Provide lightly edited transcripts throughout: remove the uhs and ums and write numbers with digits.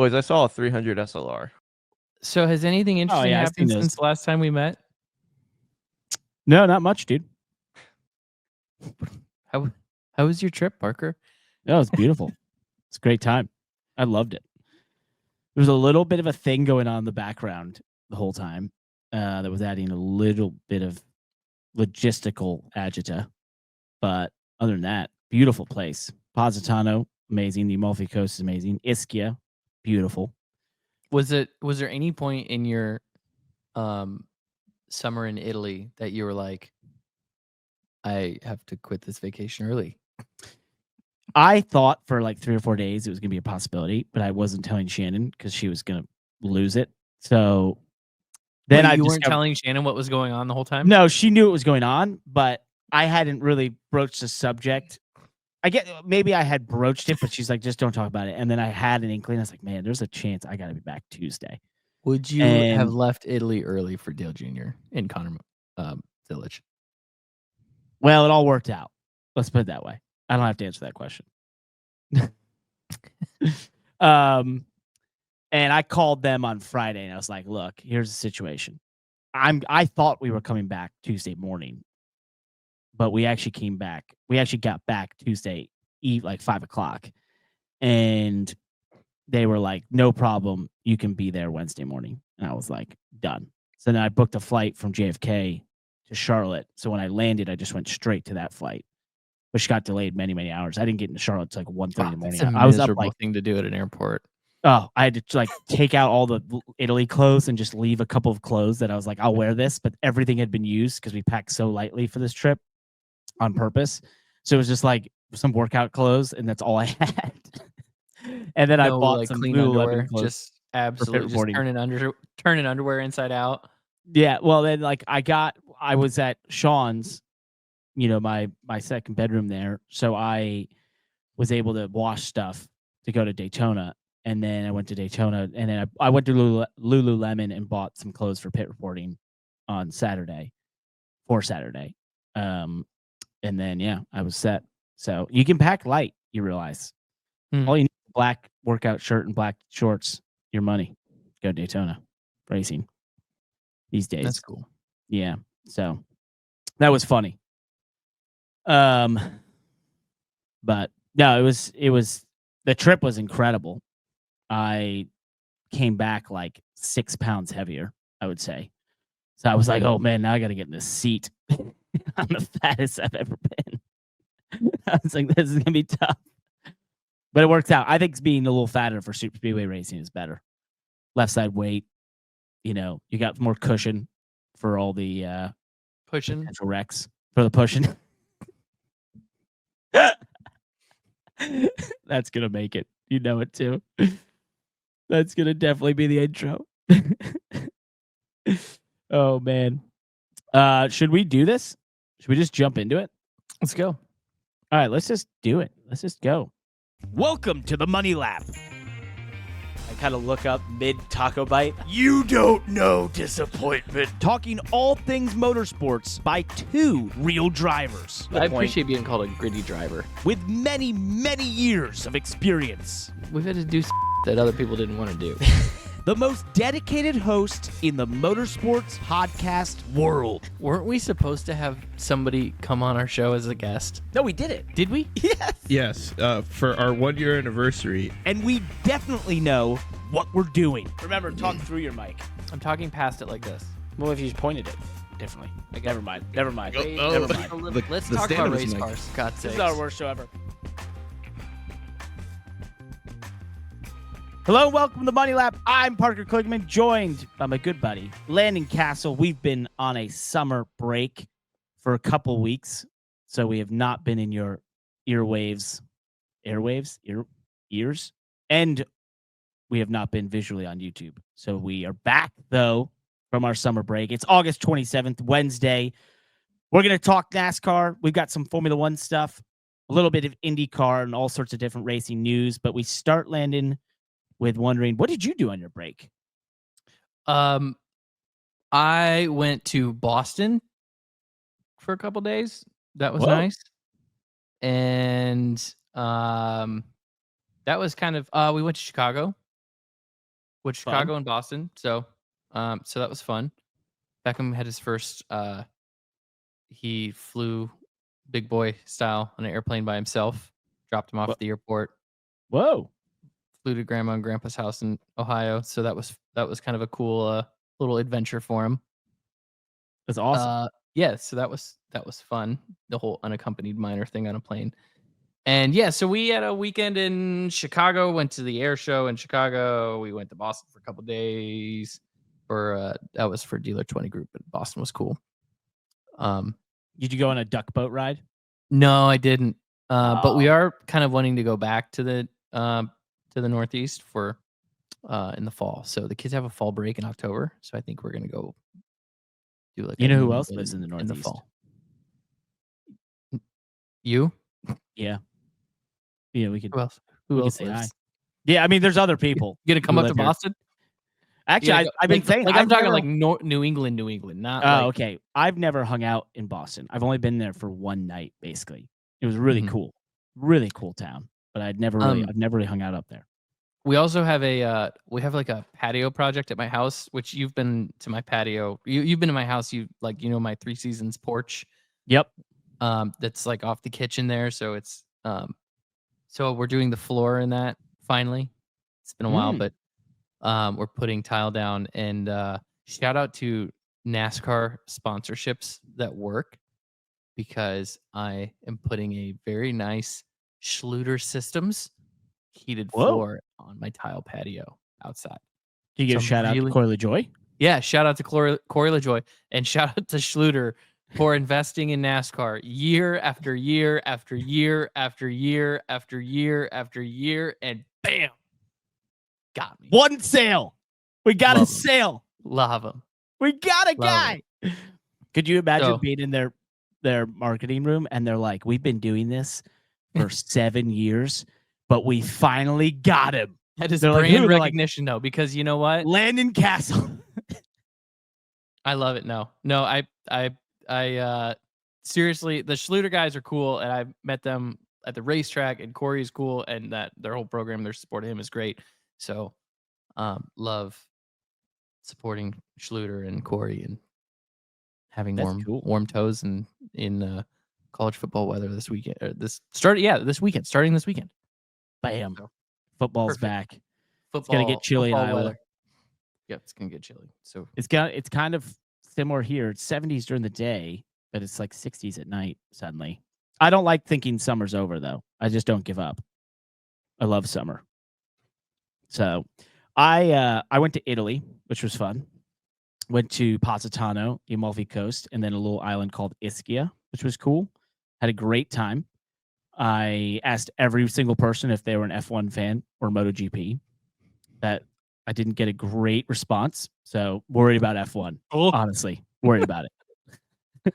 Boys, I saw a 300 SLR. So has anything interesting happened since the last time we met? No, not much, dude. How was your trip, Parker? Oh, it was beautiful. It's a great time. I loved it. There was a little bit of a thing going on in the background the whole time that was adding a little bit of logistical agita. But other than that, beautiful place. Positano, amazing. The Amalfi Coast is amazing. Ischia, beautiful. Was there any point in your summer in Italy that you were like, I have to quit this vacation early? I thought for like 3 or 4 days it was going to be a possibility, but I wasn't telling Shannon because she was going to lose it. So then you weren't telling Shannon what was going on the whole time? No, she knew it was going on, but I hadn't really broached the subject. Maybe I had broached it, but she's like, just don't talk about it. And then I had an inkling. I was like, man, there's a chance I got to be back Tuesday. Would you have left Italy early for Dale Jr. in Connor Village? Well, it all worked out. Let's put it that way. I don't have to answer that question. And I called them on Friday and I was like, look, here's the situation. I thought we were coming back Tuesday morning, but we actually came back. We actually got back Tuesday eve, like 5:00. And they were like, no problem. You can be there Wednesday morning. And I was like, done. So then I booked a flight from JFK to Charlotte. So when I landed, I just went straight to that flight, which got delayed many, many hours. I didn't get into Charlotte until like 1:30 in the morning. I was up like thing to do at an airport. Oh, I had to like take out all the Italy clothes and just leave a couple of clothes that I was like, I'll wear this, but everything had been used because we packed so lightly for this trip on purpose. So it was just like some workout clothes, and that's all I had. And then I bought like some clean underwear, just absolutely just turning underwear inside out. Yeah, well then like I was at Sean's, my second bedroom there, so I was able to wash stuff to go to Daytona. And then I went to Daytona, and then I went to Lululemon and bought some clothes for pit reporting on Saturday. And then, yeah, I was set. So you can pack light, you realize. All you need is a black workout shirt and black shorts, your money. Go to Daytona racing these days. That's cool. Yeah, so that was funny. But no, it was the trip was incredible. I came back like 6 pounds heavier, I would say. So I was like, oh man, now I got to get in this seat. I'm the fattest I've ever been. I was like, this is going to be tough. But it worked out. I think being a little fatter for Superspeedway racing is better. Left side weight, you got more cushion for all the pushing potential wrecks for the pushing. That's going to make it. You know it too. That's going to definitely be the intro. Oh, man. Should we do this? Should we just jump into it? Let's go. All right, let's just do it. Let's just go. Welcome to the Money Lap. I kind of look up mid-taco bite. You don't know disappointment. Talking all things motorsports by 2 real drivers. I appreciate being called a gritty driver. With many, many years of experience. We've had to do that other people didn't want to do. The most dedicated host in the motorsports podcast world. Weren't we supposed to have somebody come on our show as a guest? No, we did it. Did we? Yes. Yes, for our 1-year anniversary. And we definitely know what we're doing. Remember, talk through your mic. I'm talking past it like this. Well, if you just pointed it differently. Never mind. Never mind. Let's talk about race cars. God's sakes. This is our worst show ever. Hello, welcome to the Money Lap. I'm Parker Kligerman, joined by my good buddy, Landon Cassill. We've been on a summer break for a couple weeks, so we have not been in your ears, and we have not been visually on YouTube. So we are back, though, from our summer break. It's August 27th, Wednesday. We're going to talk NASCAR. We've got some Formula One stuff, a little bit of IndyCar, and all sorts of different racing news, but we start, Landon, with wondering, what did you do on your break? I went to Boston for a couple days. That was nice. And that was kind of we went to Chicago with Fun. Chicago and Boston. So that was fun. Beckham had his first. He flew big boy style on an airplane by himself. Dropped him off Wha- at the airport. Whoa. Flew to Grandma and Grandpa's house in Ohio. So that was kind of a cool little adventure for him. That's awesome. Yeah, so that was fun. The whole unaccompanied minor thing on a plane. And yeah, so we had a weekend in Chicago, went to the air show in Chicago. We went to Boston for a couple days for that was for Dealer 20 Group, but Boston was cool. Did you go on a duck boat ride? No, I didn't. But we Oh. are kind of wanting to go back to the Northeast for in the fall. So the kids have a fall break in October, so I think we're gonna go do like You a know who New else England lives in the in Northeast? the fall. You? Yeah. Yeah, we could. Who else? We Who could else say hi. lives? Yeah, I mean, there's other people. You gonna come who up to live here. Boston? Actually, I've been saying. I'm I've talking never- like New England, not. Oh, like, okay. I've never hung out in Boston. I've only been there for one night, basically. It was really Mhm. really cool town. But I've never really hung out up there. We also have like a patio project at my house, which you've been to my patio. You've been to my house. My 3 Seasons porch. Yep. That's like off the kitchen there. So it's so we're doing the floor in that finally. It's been a while, but we're putting tile down, and shout out to NASCAR sponsorships that work, because I am putting a very nice Schluter Systems heated Whoa. floor on my tile patio outside. Do you give So a I'm shout out to really- Corey LaJoy? Yeah, shout out to Corey LaJoy, and shout out to Schluter for investing in NASCAR year after year after year after year after year after year, and bam, got me. One sale. We got Love a 'em. sale. Love him. We got a Love guy. Could you imagine So- being in their marketing room and they're like, "We've been doing this for 7 years, but we finally got him." That is They're like, brand who? They're like, recognition, though, because you know what? Landon Cassill. I love it. No, I seriously, the Schluter guys are cool, and I've met them at the racetrack, and Corey's cool, and that their whole program, their support of him is great. So, love supporting Schluter and Corey and having That's cool. warm toes and in college football weather this weekend. Starting this weekend. Bam. So, Football's perfect. back. Football, gonna get chilly in football Iowa. weather. Yeah, it's gonna get chilly. So It's kind of similar here. It's 70s during the day, but it's like 60s at night suddenly. I don't like thinking summer's over though. I just don't give up. I love summer. So I went to Italy, which was fun. Went to Positano, the Amalfi Coast, and then a little island called Ischia, which was cool. Had a great time. I asked every single person if they were an F1 fan or MotoGP. That I didn't get a great response, so worried about F1. Honestly, worried about it.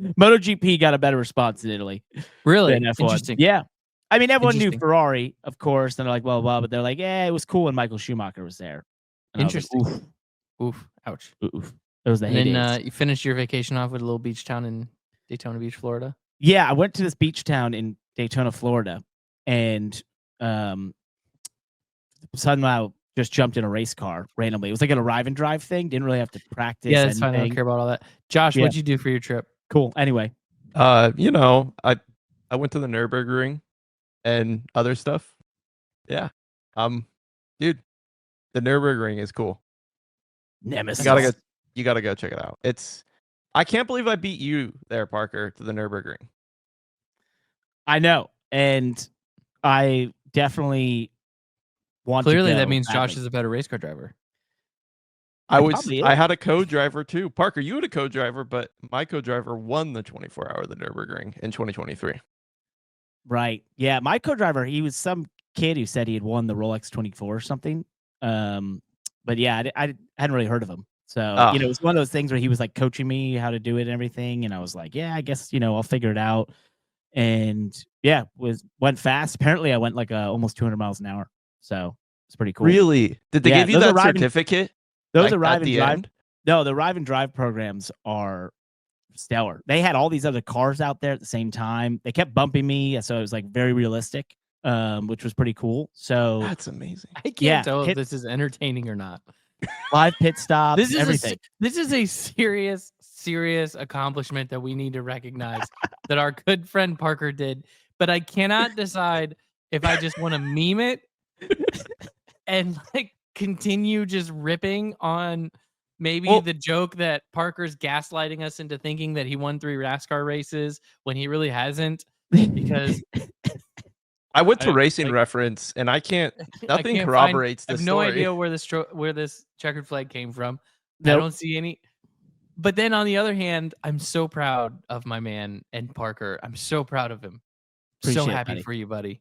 MotoGP got a better response in Italy really than F1. interesting. Yeah, I mean everyone knew Interesting. Ferrari, of course, and they're like, blah, but they're like, yeah, it was cool when Michael Schumacher was there. And I was like, Interesting. Oof. Ouch. oof. It was the And heydays. then you finished your vacation off with a little beach town in Daytona Beach, Florida. Yeah, I went to this beach town in Daytona, Florida, and somehow just jumped in a race car randomly. It was like an arrive and drive thing. Didn't really have to practice. Yeah, that's fine. I don't anything. care about all that. Josh, Yeah. what'd you do for your trip? Cool. Anyway, I went to the Nurburgring and other stuff. Yeah. Dude, the Nurburgring is cool. Nemesis. You gotta go check it out. I can't believe I beat you there, Parker, to the Nurburgring. I know, and I definitely want. Clearly, to go that means Josh badly. is a better race car driver. probably I is. had a co-driver too. Parker, you had a co-driver, but my co-driver won the 24-hour of the Nurburgring in 2023. Right. Yeah, my co-driver, he was some kid who said he had won the Rolex 24 or something. But yeah, I hadn't really heard of him. So, it was one of those things where he was like coaching me how to do it and everything. And I was like, yeah, I guess, I'll figure it out. And yeah, went fast. Apparently I went like almost 200 miles an hour. So it's pretty cool. Really? Did they Yeah, give you those that arrive and- certificate? Those like, arrive at and the drive. end? No, the arrive and drive programs are stellar. They had all these other cars out there at the same time. They kept bumping me. So it was like very realistic. which was pretty cool. So That's amazing. I can't tell if this is entertaining or not. Live pit stops, This is everything. This is a serious accomplishment that we need to recognize that our good friend Parker did. But I cannot decide if I just want to meme it and like continue just ripping on maybe the joke that Parker's gaslighting us into thinking that he won 3 NASCAR races when he really hasn't. Because I went to Racing Reference, and nothing corroborates this story. I have no idea where this checkered flag came from. Nope. I don't see any. But then on the other hand, I'm so proud of my man and Parker. I'm so proud of him. Appreciate so it, happy buddy. for you, buddy.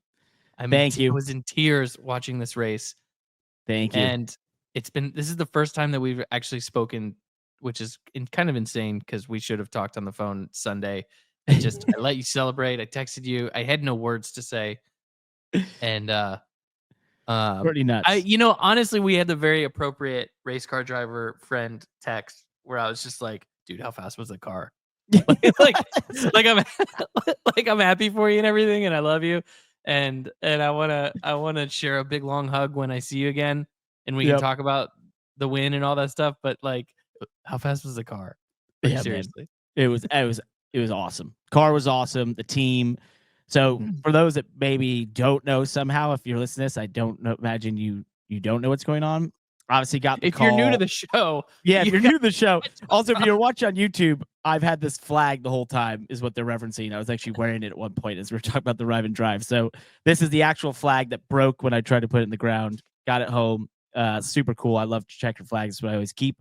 Thank you. I was in tears watching this race. Thank you. And this is the first time that we've actually spoken, which is kind of insane because we should have talked on the phone Sunday. I let you celebrate. I texted you. I had no words to say. And pretty nuts. Honestly, we had the very appropriate race car driver friend text where I was just like, dude, how fast was the car? I'm happy for you and everything, and I love you. And I wanna share a big long hug when I see you again, and we can talk about the win and all that stuff. But like, how fast was the car? Like, seriously, man. It was awesome. Car was awesome. The team. So for those that maybe don't know somehow, if you're listening to this, I don't know. Imagine you don't know what's going on. Obviously, got the call. If you're new to the show, if you're new to the show. Also, if you're watching on YouTube, I've had this flag the whole time. Is what they're referencing. I was actually wearing it at one point as we were talking about the Rive and Drive. So this is the actual flag that broke when I tried to put it in the ground. Got it home. Super cool. I love checkered flags. That's what I always keep.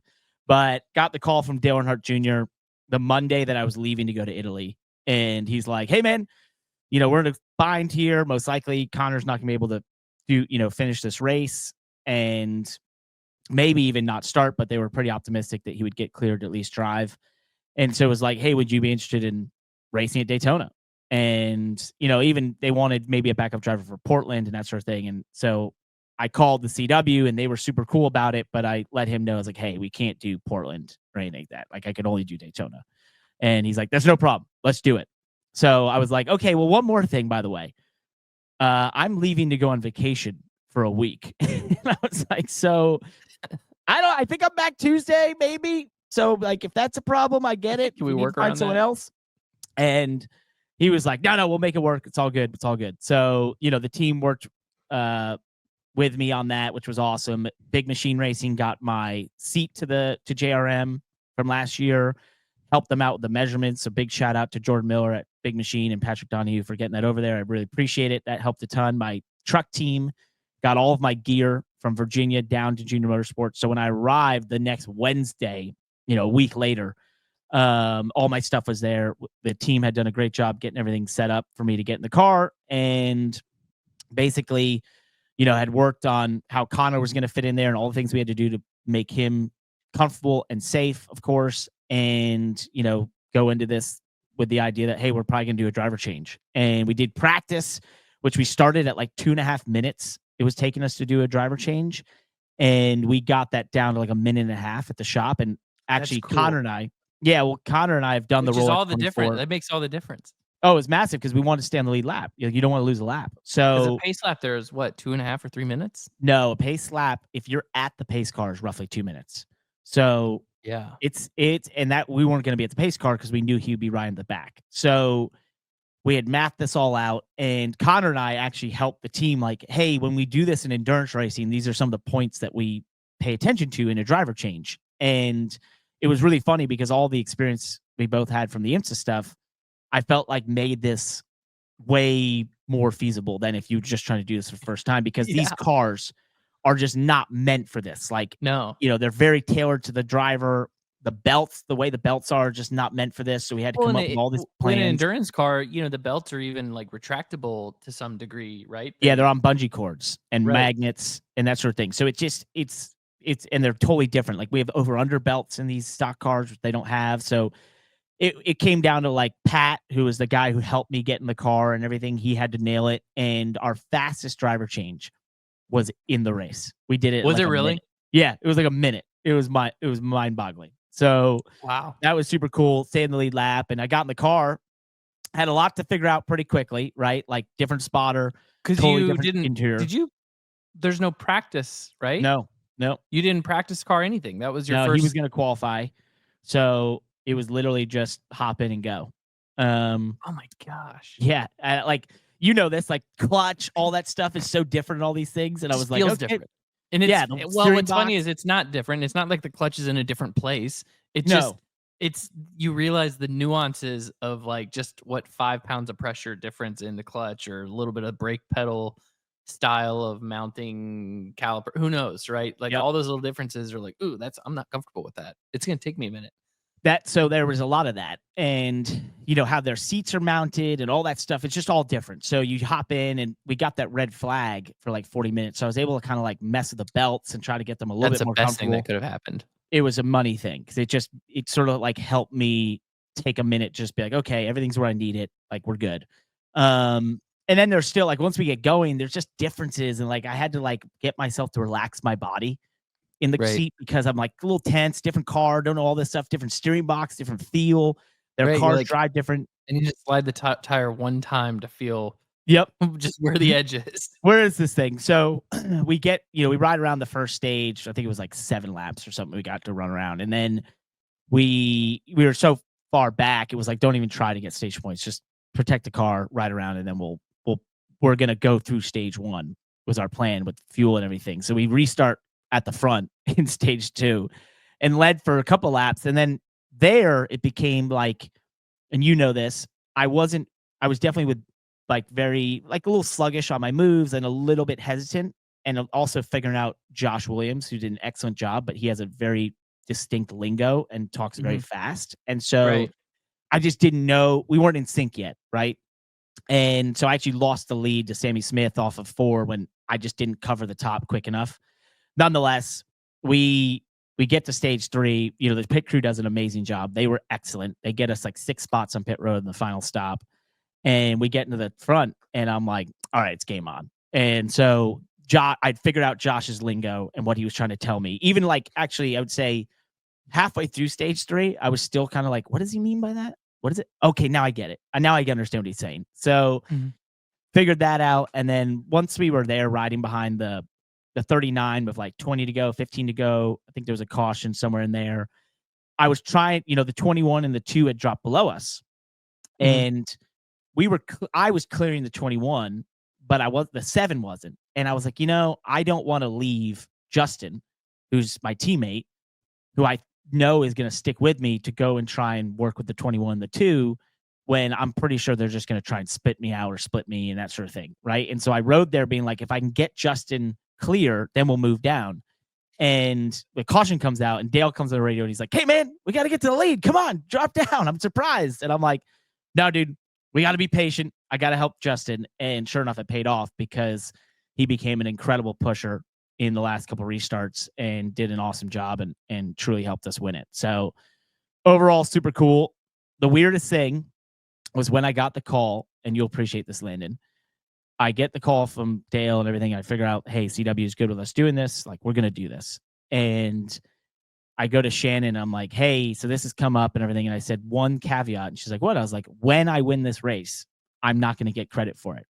But got the call from Dale Earnhardt Jr. the Monday that I was leaving to go to Italy, and he's like, "Hey, man. We're in a bind here. Most likely Connor's not going to be able to finish this race and maybe even not start, but they were pretty optimistic that he would get cleared to at least drive." And so it was like, "Hey, would you be interested in racing at Daytona?" And, even they wanted maybe a backup driver for Portland and that sort of thing. And so I called the CW and they were super cool about it, but I let him know, I was like, "Hey, we can't do Portland or anything like that. Like, I could only do Daytona." And he's like, "That's no problem. Let's do it." So I was like, "Okay, well, one more thing, by the way. I'm leaving to go on vacation for a week." And I was like, "So I think I'm back Tuesday, maybe. So like, if that's a problem, I get it. Can we work around someone that? else?" And he was like, No, we'll make it work. It's all good. It's all good. So, the team worked with me on that, which was awesome. Big Machine Racing got my seat to JRM from last year. Helped them out with the measurements. So big shout out to Jordan Miller at Big Machine and Patrick Donahue for getting that over there. I really appreciate it. That helped a ton. My truck team got all of my gear from Virginia down to Junior Motorsport. So when I arrived the next Wednesday, a week later, all my stuff was there. The team had done a great job getting everything set up for me to get in the car, and basically, had worked on how Connor was going to fit in there and all the things we had to do to make him comfortable and safe, of course. And, go into this with the idea that, hey, we're probably going to do a driver change. And we did practice, which we started at like 2.5 minutes. It was taking us to do a driver change. And we got that down to like 1.5 minutes at the shop. And actually, cool. Connor and I have done Which the is Rolex all the 24. difference. That makes all the difference. Oh, it's massive because we want to stay on the lead lap. You don't want to lose a lap. So a pace lap there is what, 2.5 or 3 minutes? No, a pace lap, if you're at the pace car, is roughly 2 minutes. So yeah, it's and that we weren't going to be at the pace car because we knew he would be riding the back. So we had mathed this all out, and Connor and I actually helped the team. Like, hey, when we do this in endurance racing, these are some of the points that we pay attention to in a driver change. And it was really funny because all the experience we both had from the IMSA stuff, I felt like made this way more feasible than if you were just trying to do this for the first time, because these cars are just not meant for this. Like, no, they're very tailored to the driver. The belts, the way the belts are just not meant for this. So we had to come up with all these plans. In an endurance car, the belts are even like retractable to some degree, right? Yeah, they're on bungee cords and magnets and that sort of thing. So it's and they're totally different. Like, we have over-under belts in these stock cars, which they don't have. So it came down to like Pat, who was the guy who helped me get in the car and everything. He had to nail it. And our fastest driver change was in the race. We did it. Was it really? Minute. Yeah, it was like a minute. It was mind-boggling. So wow, that was super cool. Stay in the lead lap, and I got in the car. Had a lot to figure out pretty quickly, right? Like different spotter. Because Totally you different didn't. interior. Did you? There's no practice, right? No. You didn't practice car anything. That was your No, first. he was going to qualify. So it was literally just hop in and go. Oh my gosh. Yeah. Like, you know this, like clutch, all that stuff is so different in all these things. And I was like, feels okay. different. And it's Yeah, well, what's funny is it's not different. It's not like the clutch is in a different place. It just it's you realize the nuances of like just what 5 pounds of pressure difference in the clutch or a little bit of brake pedal style of mounting caliper. Who knows, right? Like all those little differences are like, ooh, I'm not comfortable with that. It's gonna take me a minute. So there was a lot of that, and how their seats are mounted and all that stuff. It's just all different. So you hop in, and we got that red flag for like 40 minutes. So I was able to kind of like mess with the belts and try to get them a little bit more comfortable. That's the best thing that could have happened. It was a money thing because it sort of like helped me take a minute, just be like, okay, everything's where I need it. Like we're good. And then there's still like, once we get going, there's just differences. And like, I had to like get myself to relax my body in the seat because I'm like a little tense, different car, don't know all this stuff, different steering box, different feel. Their cars drive different. And you just slide the tire one time to feel just where the edge is. Where is this thing? So we get, we ride around the first stage. I think it was like 7 laps or something we got to run around. And then we were so far back, it was like, don't even try to get stage points. Just protect the car, ride around, and then we're going to go through stage 1 was our plan with fuel and everything. So we restart at the front in stage 2 and led for a couple laps. And then there it became like, and this, I was definitely with like very, like a little sluggish on my moves and a little bit hesitant, and also figuring out Josh Williams, who did an excellent job, but he has a very distinct lingo and talks very fast. And so I just didn't know, we weren't in sync yet. Right. And so I actually lost the lead to Sammy Smith off of 4 when I just didn't cover the top quick enough. Nonetheless, we get to stage 3. The pit crew does an amazing job. They were excellent. They get us like 6 spots on pit road in the final stop. And we get into the front, and I'm like, all right, it's game on. And so I'd figured out Josh's lingo and what he was trying to tell me. Even like, actually, I would say halfway through stage 3, I was still kind of like, what does he mean by that? What is it? Okay, now I get it. And now I understand what he's saying. So figured that out. And then once we were there riding behind the 39 with like 20 to go, 15 to go, I think there was a caution somewhere in there. I was trying, the 21 and the 2 had dropped below us. And I was clearing the 21, but the 7 wasn't. And I was like, I don't want to leave Justin, who's my teammate, who I know is going to stick with me, to go and try and work with the 21 and the 2, when I'm pretty sure they're just going to try and spit me out or split me and that sort of thing. Right. And so I rode there being like, if I can get Justin clear, then we'll move down. And the caution comes out, and Dale comes on the radio, and he's like, hey man, we got to get to the lead. Come on, drop down. I'm surprised. And I'm like, no, dude, we got to be patient. I got to help Justin. And sure enough, it paid off because he became an incredible pusher in the last couple of restarts and did an awesome job and truly helped us win it. So overall, super cool. The weirdest thing was when I got the call, and you'll appreciate this, Landon. I get the call from Dale and everything. I figure out, hey, CW is good with us doing this. Like, we're going to do this. And I go to Shannon. I'm like, hey, so this has come up and everything. And I said, one caveat. And she's like, what? I was like, when I win this race, I'm not going to get credit for it.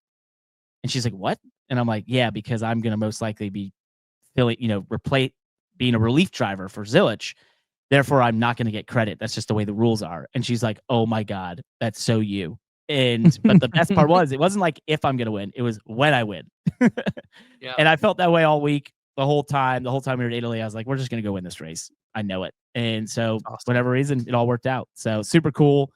And she's like, what? And I'm like, yeah, because I'm going to most likely be being a relief driver for Zilich. Therefore, I'm not going to get credit. That's just the way the rules are. And she's like, oh my God, that's so you. But the best part was, it wasn't like if I'm going to win, it was when I win. Yeah. And I felt that way all week, the whole time we were in Italy. I was like, we're just going to go win this race. I know it. And so whatever reason, it all worked out. So super cool,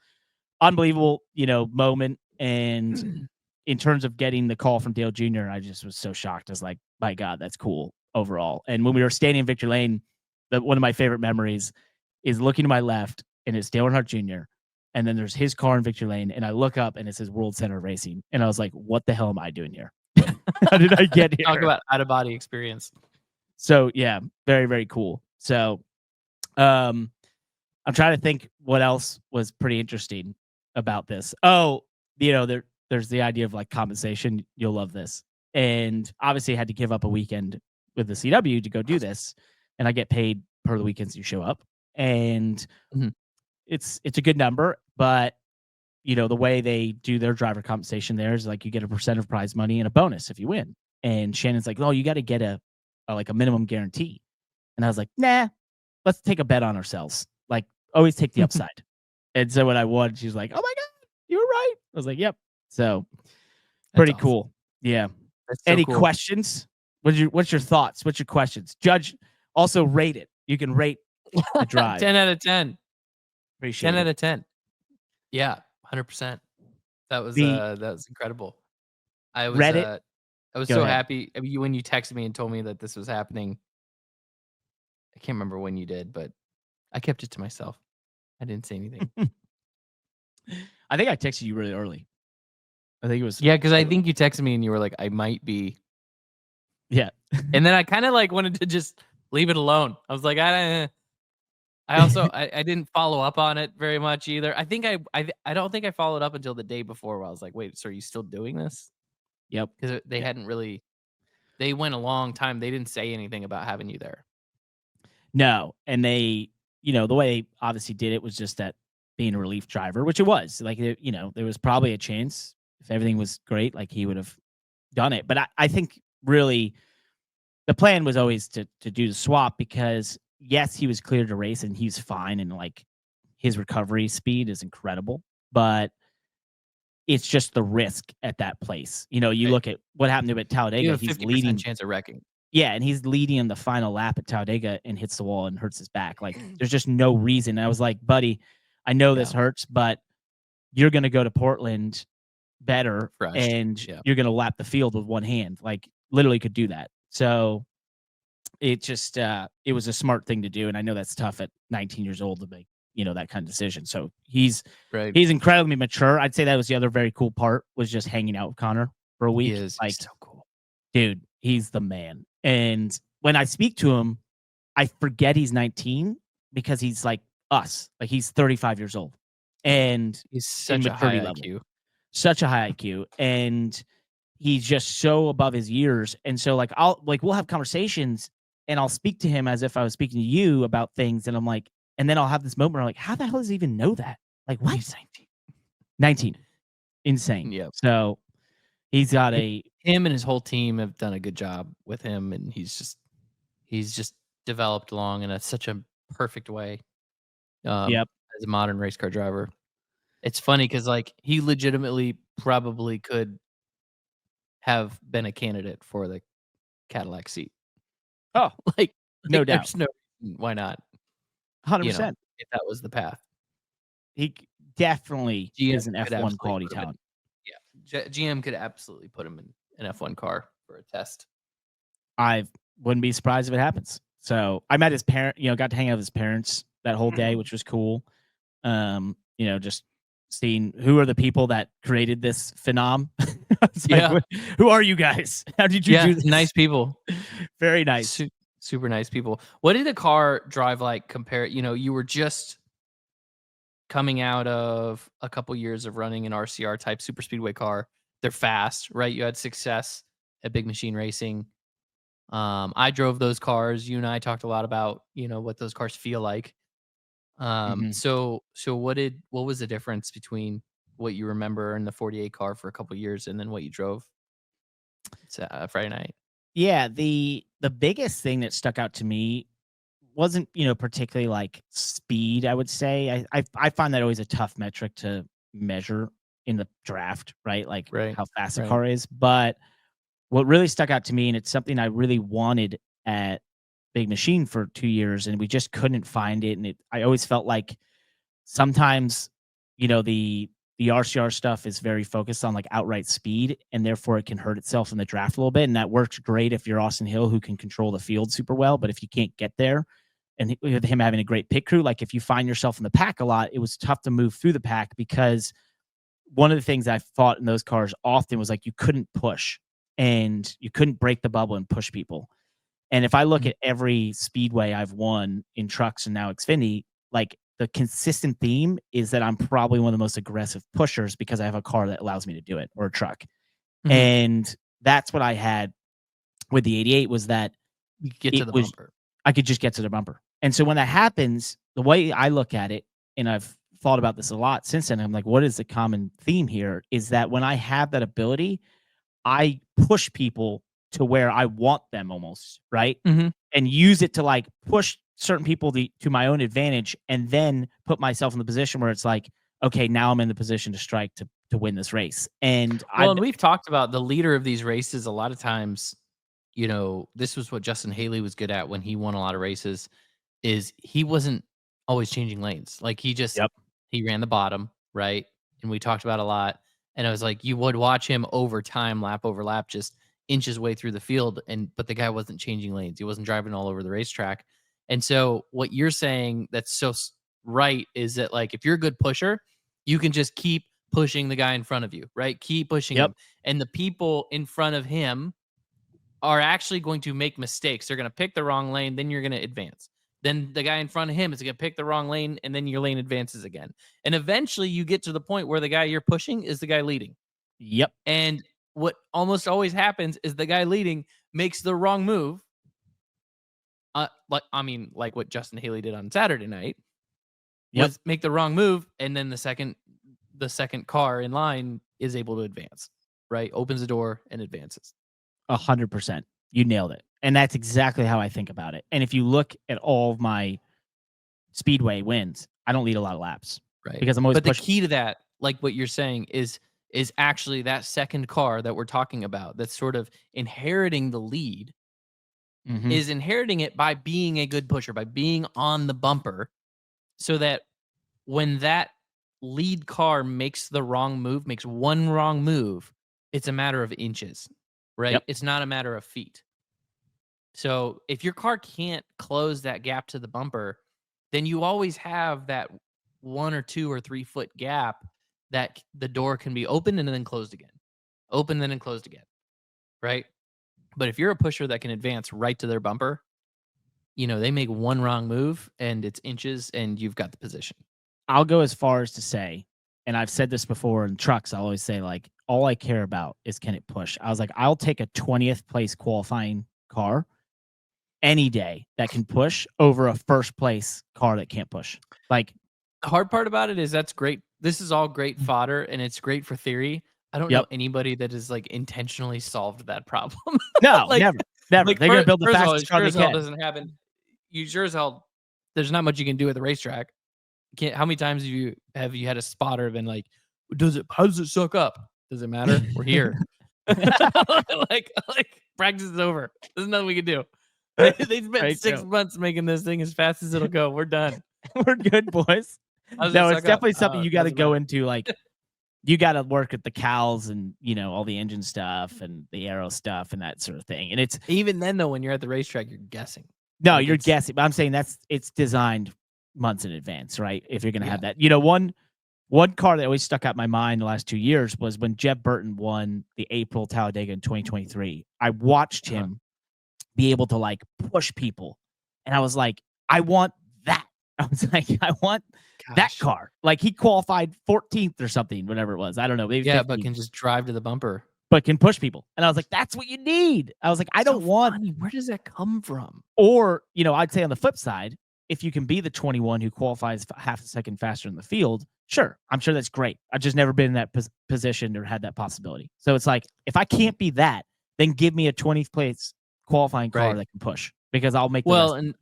unbelievable, moment. And in terms of getting the call from Dale Jr., I just was so shocked. I was like, my God, that's cool overall. And when we were standing in Victory Lane, one of my favorite memories is looking to my left, and it's Dale Earnhardt Jr., and then there's his car in Victory Lane, and I look up, and it says World Center Racing, and I was like, what the hell am I doing here? How did I get here? Talk about out-of-body experience. So, yeah, very, very cool. So, I'm trying to think what else was pretty interesting about this. Oh, there's the idea of like compensation. You'll love this. And obviously I had to give up a weekend with the CW to go do this, and I get paid per the weekends you show up. And it's a good number, but the way they do their driver compensation there is like you get a percent of prize money and a bonus if you win. And Shannon's like, oh, you got to get a minimum guarantee. And I was like, nah, let's take a bet on ourselves. Like, always take the upside. And so when I won, she was like, oh my God, you were right. I was like, yep. So pretty awesome. cool. Yeah. That's so Any cool. questions? What's your thoughts? What's your questions? Judge, also rate it. You can rate the drive. 10 out of 10. Appreciate 10 it. out of 10. Yeah, 100%. That was incredible. I was Reddit. I was Go so ahead. happy. I mean, when you texted me and told me that this was happening. I can't remember when you did, but I kept it to myself. I didn't say anything. I think I texted you really early. I think it was Yeah, because I think you texted me and you were like, I might be. Yeah. And then I kind of like wanted to just leave it alone. I was like, I also I didn't follow up on it very much either. I think I don't think I followed up until the day before where I was like, wait, so are you still doing this? Yep. Because they hadn't really. They went a long time. They didn't say anything about having you there. No, and they, the way they obviously did it was just that being a relief driver, which it was. Like, there was probably a chance if everything was great, like he would have done it. But I think really the plan was always to do the swap because, yes, he was cleared to race and he's fine and, like, his recovery speed is incredible. But it's just the risk at that place. You Right. look at what happened to him at You Talladega. have a He's 50% leading. chance of wrecking. Yeah, and he's leading in the final lap at Talladega and hits the wall and hurts his back. Like, there's just no reason. And I was like, buddy, I know this hurts, but you're going to go to Portland better, Fresh. and Yeah. you're going to lap the field with one hand. Like, literally could do that. So it just, it was a smart thing to do. And I know that's tough at 19 years old to make, that kind of decision. So he's incredibly mature. I'd say that was the other very cool part, was just hanging out with Connor for a week. He is. Like, He's so cool. Dude, he's the man. And when I speak to him, I forget he's 19 because he's like us. Like, he's 35 years old. And He's such a high IQ. Such a high IQ. And he's just so above his years. And so, like, we'll have conversations and I'll speak to him as if I was speaking to you about things. And I'm like, and then I'll have this moment where I'm like, how the hell does he even know that? Like, what? He's 19. Insane. Yep. So he's got him and his whole team have done a good job with him, and he's just developed along in such a perfect way. Yep. As a modern race car driver. It's funny because, like, he legitimately probably could have been a candidate for the Cadillac seat. Oh, like no doubt. There's no reason why not. 100%. If that was the path. He definitely GM is an F1 quality talent. Yeah. GM could absolutely put him in an F1 car for a test. I wouldn't be surprised if it happens. So I met his parent, got to hang out with his parents that whole day, which was cool. Just seeing who are the people that created this phenom. Like, who are you guys? How did you do this? Nice people. Very nice. Super nice people. What did the car drive like compare? You were just coming out of a couple years of running an RCR type Superspeedway car. They're fast, right? You had success at Big Machine Racing. I drove those cars. You and I talked a lot about, what those cars feel like. So what was the difference between what you remember in the 48 car for a couple years and then what you drove Friday night? Yeah, the biggest thing that stuck out to me wasn't, particularly like speed, I would say. I find that always a tough metric to measure in the draft, right? Like how fast a car is. But what really stuck out to me, and it's something I really wanted at Big Machine for 2 years, and we just couldn't find it. And I always felt like sometimes, the RCR stuff is very focused on like outright speed, and therefore it can hurt itself in the draft a little bit. And that works great if you're Austin Hill, who can control the field super well. But if you can't get there, and with him having a great pit crew, like if you find yourself in the pack a lot, it was tough to move through the pack, because one of the things I fought in those cars often was like you couldn't push and you couldn't break the bubble and push people. And if I look at every speedway I've won in trucks and now Xfinity, like the consistent theme is that I'm probably one of the most aggressive pushers because I have a car that allows me to do it, or a truck. Mm-hmm. And that's what I had with the 88, was that you could get to the bumper. I could just get to the bumper. And so when that happens, the way I look at it, and I've thought about this a lot since then. I'm like, what is the common theme here? Is that when I have that ability, I push people to where I want them almost, right? Mm-hmm. And use it to like push certain people to my own advantage, and then put myself in the position where it's like, okay, now I'm in the position to strike to win this race. And and we've talked about the leader of these races a lot of times. You know, this was what Justin Haley was good at when he won a lot of races, is he wasn't always changing lanes. Like he ran the bottom, right? And we talked about a lot. And I was like, you would watch him over time, lap over lap, just inch his way through the field. But the guy wasn't changing lanes. He wasn't driving all over the racetrack. And so what you're saying that's so right is that, like, if you're a good pusher, you can just keep pushing the guy in front of you, right? Keep pushing him. And the people in front of him are actually going to make mistakes. They're going to pick the wrong lane. Then you're going to advance. Then the guy in front of him is going to pick the wrong lane, and then your lane advances again. And eventually you get to the point where the guy you're pushing is the guy leading. Yep. And what almost always happens is the guy leading makes the wrong move. Like what Justin Haley did on Saturday night, was make the wrong move, and then the second car in line is able to advance, right? Opens the door and advances. 100%. You nailed it. And that's exactly how I think about it. And if you look at all of my Speedway wins, I don't lead a lot of laps. Right. Because I'm always the key to that, like what you're saying, is actually that second car that we're talking about that's sort of inheriting the lead, is inheriting it by being a good pusher, by being on the bumper, so that when that lead car makes the wrong move, makes one wrong move, it's a matter of inches, right? Yep. It's not a matter of feet. So if your car can't close that gap to the bumper, then you always have that 1 or 2 or 3 foot gap that the door can be opened and then closed again. Open and then closed again. Right? But if you're a pusher that can advance right to their bumper, you know, they make one wrong move and it's inches and you've got the position. I'll go as far as to say, and I've said this before in trucks, I always say, like, all I care about is can it push. I was like, I'll take a 20th place qualifying car any day that can push over a first place car that can't push. Like, the hard part about it is that's great. This is all great fodder and it's great for theory. I don't know anybody that has like intentionally solved that problem. No, like, never. Like, they're going to build the fastest car they can. Doesn't happen. You sure as hell, there's not much you can do at the racetrack. How many times have you had a spotter been like, how does it suck up? Does it matter? We're here. like practice is over. There's nothing we can do. They spent 6 months making this thing as fast as it'll go. We're done. We're good, boys. No, it's definitely something you got to go into. Like, you got to work at the cowls and, you know, all the engine stuff and the aero stuff and that sort of thing. And it's even then though, when you're at the racetrack, you're guessing. No, like, you're guessing. But I'm saying it's designed months in advance, right? If you're going to have that, you know, one car that always stuck out in my mind the last 2 years was when Jeb Burton won the April Talladega in 2023. I watched him be able to like push people, and I was like, I want that. I was like, I want that car. Like, he qualified 14th or something, whatever it was. I don't know. Maybe 15th, but can just drive to the bumper. But can push people. And I was like, that's what you need. I was like, I don't want. Funny. Where does that come from? Or, you know, I'd say on the flip side, if you can be the 21 who qualifies half a second faster in the field, sure, I'm sure that's great. I've just never been in that position or had that possibility. So it's like, if I can't be that, then give me a 20th place qualifying car that can push, because I'll make the well, and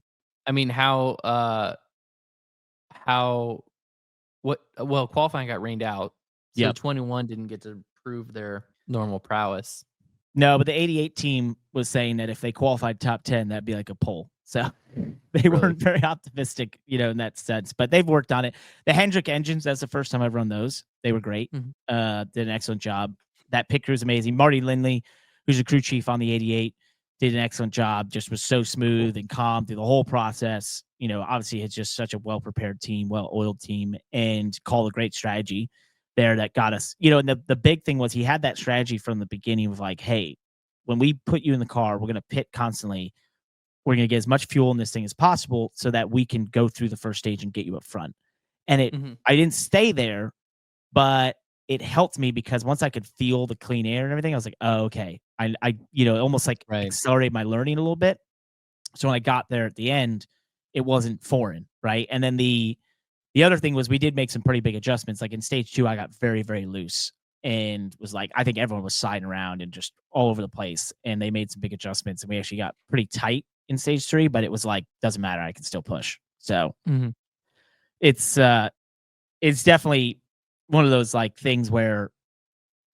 I mean, qualifying got rained out. So 21 didn't get to prove their normal prowess. No, but the 88 team was saying that if they qualified top 10, that'd be like a pole. So they weren't very optimistic, you know, in that sense. But they've worked on it. The Hendrick engines, that's the first time I've run those. They were great. Did an excellent job. That pit crew is amazing. Marty Lindley, who's a crew chief on the 88, did an excellent job. Just was so smooth and calm through the whole process. You know, obviously it's just such a well-prepared team, well-oiled team, and called a great strategy there that got us, you know, and the big thing was he had that strategy from the beginning of like, hey, when we put you in the car, we're going to pit constantly. We're going to get as much fuel in this thing as possible so that we can go through the first stage and get you up front. And I didn't stay there, but it helped me because once I could feel the clean air and everything, I was like, oh, okay. I you know, almost like accelerate my learning a little bit. So when I got there at the end, it wasn't foreign, right? And then the The other thing was we did make some pretty big adjustments. Like in stage 2, I got very, very loose and was like, I think everyone was sliding around and just all over the place. And they made some big adjustments, and we actually got pretty tight in stage 3, but it was like, doesn't matter. I can still push. So it's definitely one of those like things where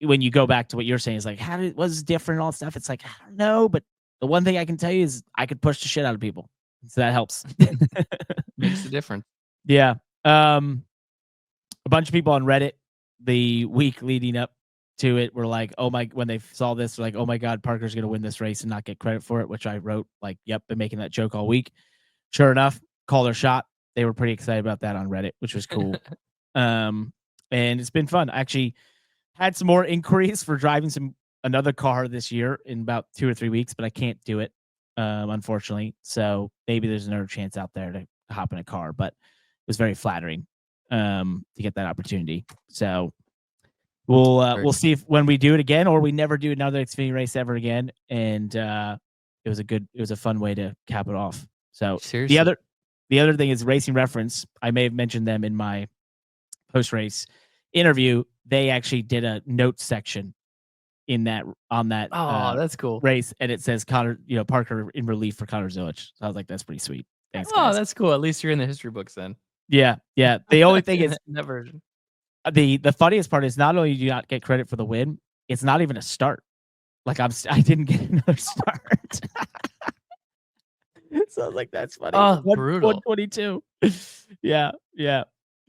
when you go back to what you're saying is like, was different and all that stuff. It's like, I don't know, but the one thing I can tell you is I could push the shit out of people. So that helps. Makes a difference. Yeah. A bunch of people on Reddit the week leading up to it were like, when they saw this, they're like, oh my God, Parker's going to win this race and not get credit for it, which I wrote like, yep, been making that joke all week. Sure enough, called their shot. They were pretty excited about that on Reddit, which was cool. And it's been fun. I actually had some more inquiries for driving another car this year in about 2 or 3 weeks, but I can't do it, unfortunately. So maybe there's another chance out there to hop in a car, but it was very flattering to get that opportunity. So we'll see if when we do it again, or we never do another Xfinity race ever again. And it was a fun way to cap it off. So seriously. The other thing is Racing Reference. I may have mentioned them in my post-race interview. They actually did a notes section on that that's cool race, and it says Connor, Parker in relief for Connor Zilich. So I was like, that's pretty sweet. Thanks, guys. That's cool. At least you're in the history books then. Yeah. The only thing is that version. The funniest part is not only do you not get credit for the win, it's not even a start. Like I didn't get another start. So I was like, that's funny. Oh, brutal. 122. Yeah.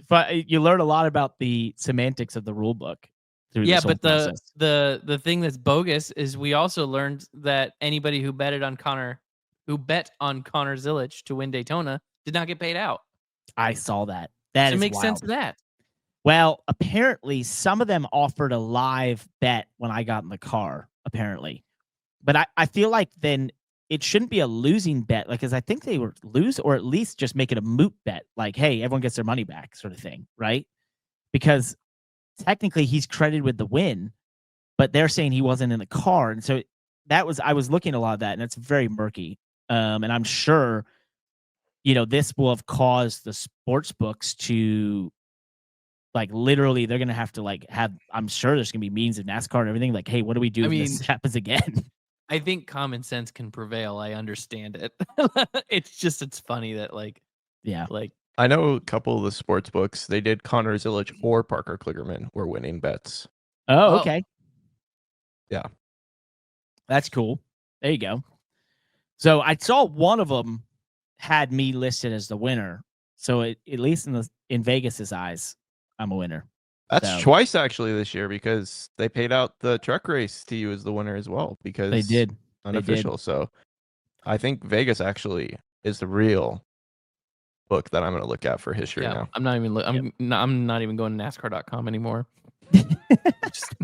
But you learn a lot about the semantics of the rule book. Yeah, but the thing that's bogus is we also learned that anybody who bet on Connor Zilich to win Daytona did not get paid out. I saw that. That makes wild. sense of that. Well, apparently some of them offered a live bet when I got in the car, apparently. But I feel like then it shouldn't be a losing bet, like, because I think they were lose, or at least just make it a moot bet, like, hey, everyone gets their money back sort of thing, right? Because technically he's credited with the win, but they're saying he wasn't in the car. And so I was looking at a lot of that, and it's very murky. And I'm sure, this will have caused the sports books to, like, literally, they're going to have to, I'm sure there's going to be meetings of NASCAR and everything. Like, hey, what do we do if this happens again? I think common sense can prevail. I understand it. It's funny that, I know a couple of the sports books, they did Connor Zilich or Parker Kligerman were winning bets. Oh, okay. Yeah. That's cool. There you go. So I saw one of them had me listed as the winner. So at least in Vegas's eyes, I'm a winner. That's twice actually this year, because they paid out the truck race to you as the winner as well, because they did unofficial. So I think Vegas actually is the real book that I'm going to look at for history now. I'm not even I'm not even going to NASCAR.com anymore. Just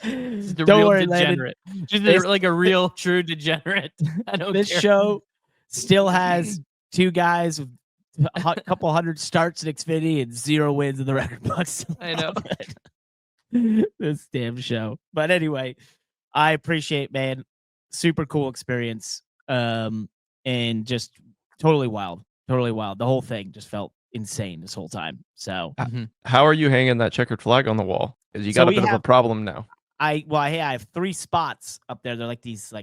a don't real worry, degenerate. Just like a real true degenerate. I don't This care. show still has 2 guys with a couple hundred starts in Xfinity and 0 wins in the record books. I know. This damn show. But anyway, I appreciate, man. Super cool experience. And just totally wild. Totally wild. The whole thing just felt insane this whole time. So how are you hanging that checkered flag on the wall? Because you got a bit of a problem now. I have 3 spots up there. They're like these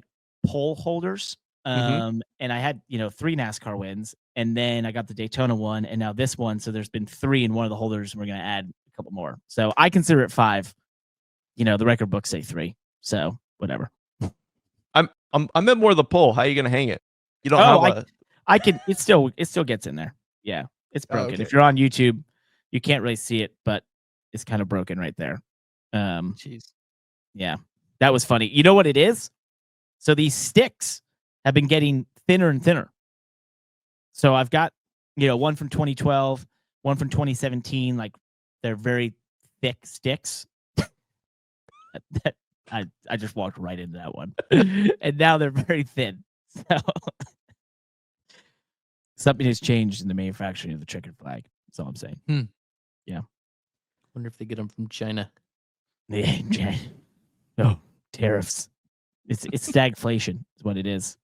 pole holders. And I had, 3 NASCAR wins, and then I got the Daytona one, and now this one. So there's been 3 in one of the holders, and we're going to add a couple more. So I consider it 5. The record books say 3. So whatever. I'm at more of the pole. How are you going to hang it? You don't have I can. It still gets in there. Yeah, it's broken. Okay. If you're on YouTube, you can't really see it, but it's kind of broken right there. Jeez. Yeah, that was funny. You know what it is? So these sticks have been getting thinner and thinner. So I've got, one from 2012, one from 2017. Like, they're very thick sticks. I just walked right into that one. And now they're very thin. So something has changed in the manufacturing of the checkered flag. That's all I'm saying. Yeah. Wonder if they get them from China. Yeah, no tariffs. It's stagflation is what it is.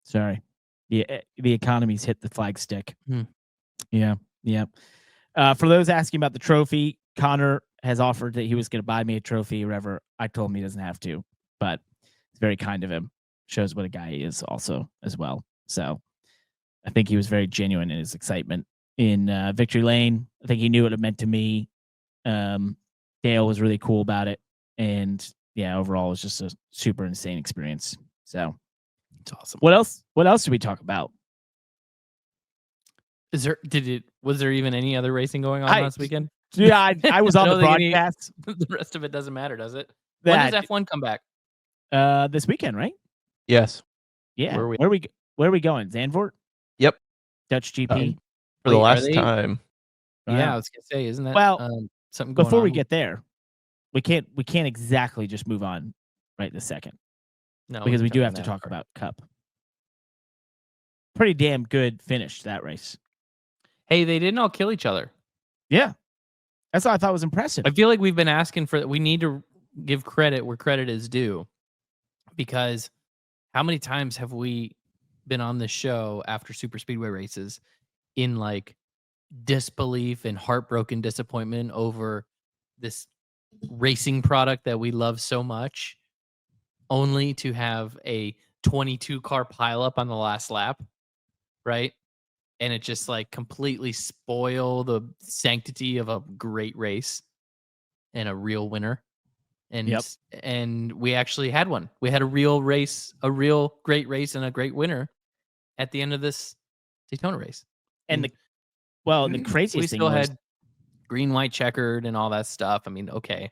Sorry. The economy's hit the flag stick. Yeah. For those asking about the trophy, Connor has offered that he was going to buy me a trophy or whatever. I told him he doesn't have to, but it's very kind of him. Shows what a guy he is also as well. So I think he was very genuine in his excitement in Victory Lane. I think he knew what it meant to me. Dale was really cool about it. And yeah, overall, it was just a super insane experience. So It's awesome. what else? What else did we talk about? Was there even any other racing going on last weekend? Yeah, I was on the don't think broadcast. The rest of it doesn't matter, does it? That- When does F1 come back? This weekend, right? Yes. Yeah. Where Where are we going? Zandvoort? Yep. Dutch GP. For the Wait, are last they- time. Yeah, I was gonna say, isn't that Well, something going Before we on? get there, we can't exactly just move on right this second No, because we can do talk have to talk NASCAR. about Cup. Pretty damn good finish to that race. Hey, they didn't all kill each other. Yeah. That's what I thought was impressive. I feel like we've been asking for. We need to give credit where credit is due, because how many times have we been on this show after super speedway races in like disbelief and heartbroken disappointment over this racing product that we love so much, only to have a 22 car pileup on the last lap, right? And it just like completely spoil the sanctity of a great race and a real winner. And Yep. and we actually had one. We had a real race, a real great race, and a great winner at the end of this Daytona race. And the we craziest thing still was had green, white, checkered, and all that stuff. I mean, okay,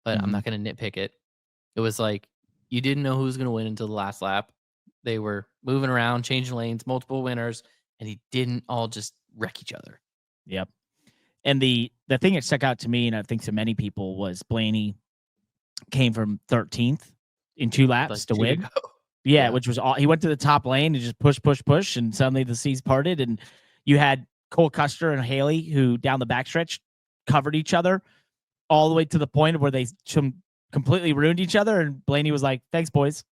but I'm not going to nitpick it. It was like you didn't know who was going to win until the last lap. They were moving around, changing lanes, multiple winners, and he didn't all just wreck each other. Yep. And the thing that stuck out to me, and I think to many people, was Blaney came from 13th in 2 laps Like to 2 win. go. Yeah, Yeah. which was all. He went to the top lane and just push, and suddenly the seas parted, and you had Cole Custer and Haley, who down the backstretch covered each other all the way to the point where they completely ruined each other, and Blaney was like, "Thanks, boys."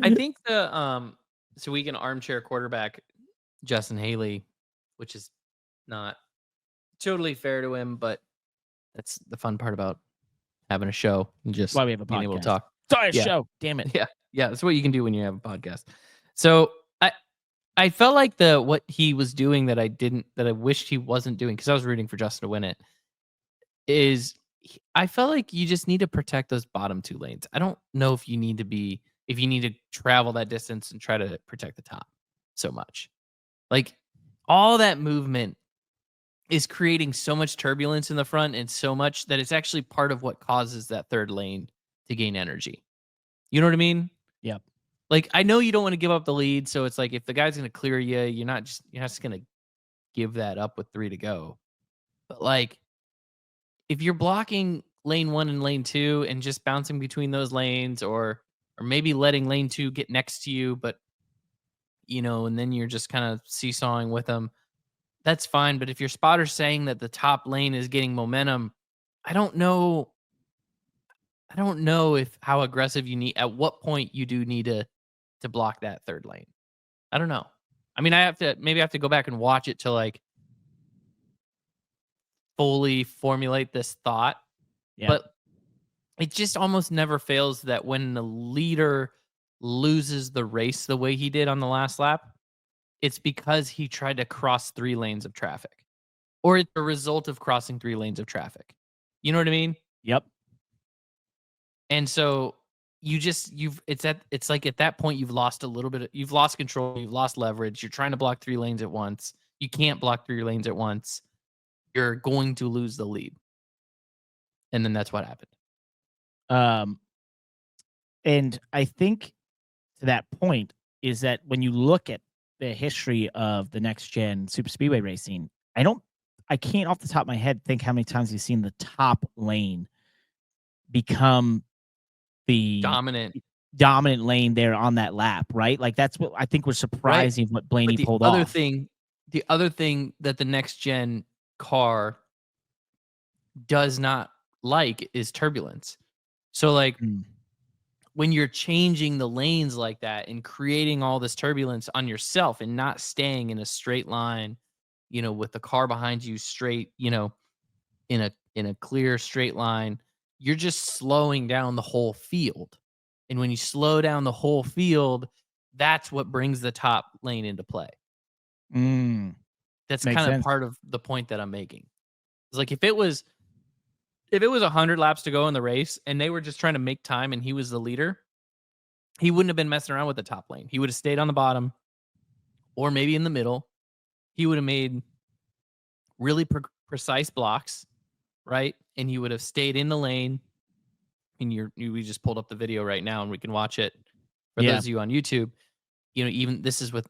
I think so we can armchair quarterback Justin Haley, which is not totally fair to him, but that's the fun part about having a show and just Why we have a being able to podcast. talk. Sorry, Yeah. show. Damn it. Yeah, that's what you can do when you have a podcast. So I felt like what he was doing that I wished he wasn't doing, because I was rooting for Justin to win it, I felt like you just need to protect those bottom 2 lanes. I don't know if you need to travel that distance and try to protect the top so much. Like all that movement is creating so much turbulence in the front and so much that it's actually part of what causes that 3rd lane to gain energy. You know what I mean? Yep. Like, I know you don't want to give up the lead, so it's like if the guy's going to clear you, you're not just going to give that up with 3 to go. But like, if you're blocking lane 1 and lane 2 and just bouncing between those lanes, or maybe letting lane 2 get next to you, but and then you're just kind of seesawing with them, that's fine. But if your spotter's saying that the top lane is getting momentum, I don't know if how aggressive you need, at what point you do need to block that 3rd lane. I don't know. I mean, I have to go back and watch it to like fully formulate this thought. Yeah. But it just almost never fails that when the leader loses the race the way he did on the last lap, it's because he tried to cross 3 lanes of traffic, or it's a result of crossing 3 lanes of traffic. You know what I mean? Yep. And so it's like at that point you've lost you've lost control, you've lost leverage. You're trying to block 3 lanes at once. You can't block 3 lanes at once. You're going to lose the lead. And then that's what happened. And I think to that point is that when you look at the history of the next gen super speedway racing, I can't off the top of my head think how many times you've seen the top lane become the dominant lane there on that lap, right? Like that's what I think was surprising, what Blaney pulled off. The other thing that the next gen car does not like is turbulence. So like when you're changing the lanes like that and creating all this turbulence on yourself and not staying in a straight line with the car behind you straight, in a clear straight line, you're just slowing down the whole field. And when you slow down the whole field, that's what brings the top lane into play. That's Makes kind of sense. part of the point that I'm making. It's like if it was 100 laps to go in the race and they were just trying to make time and he was the leader, he wouldn't have been messing around with the top lane. He would have stayed on the bottom or maybe in the middle. He would have made really precise blocks, right? And he would have stayed in the lane. And we just pulled up the video right now and we can watch it for those of you on YouTube. Even this is with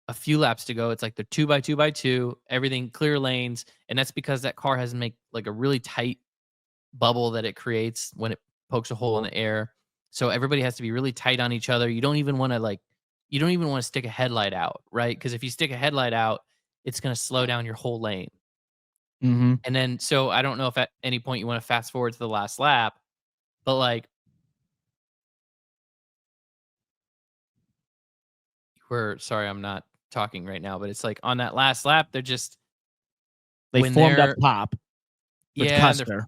a few laps to go. It's like the 2x2x2, everything clear lanes. And that's because that car has to make like a really tight bubble that it creates when it pokes a hole in the air. So everybody has to be really tight on each other. You don't even want to stick a headlight out, right? Because if you stick a headlight out, it's going to slow down your whole lane. Mm-hmm. And then, so I don't know if at any point you want to fast forward to the last lap, but like, sorry, I'm not talking right now, but it's like on that last lap, they formed up top with Custer.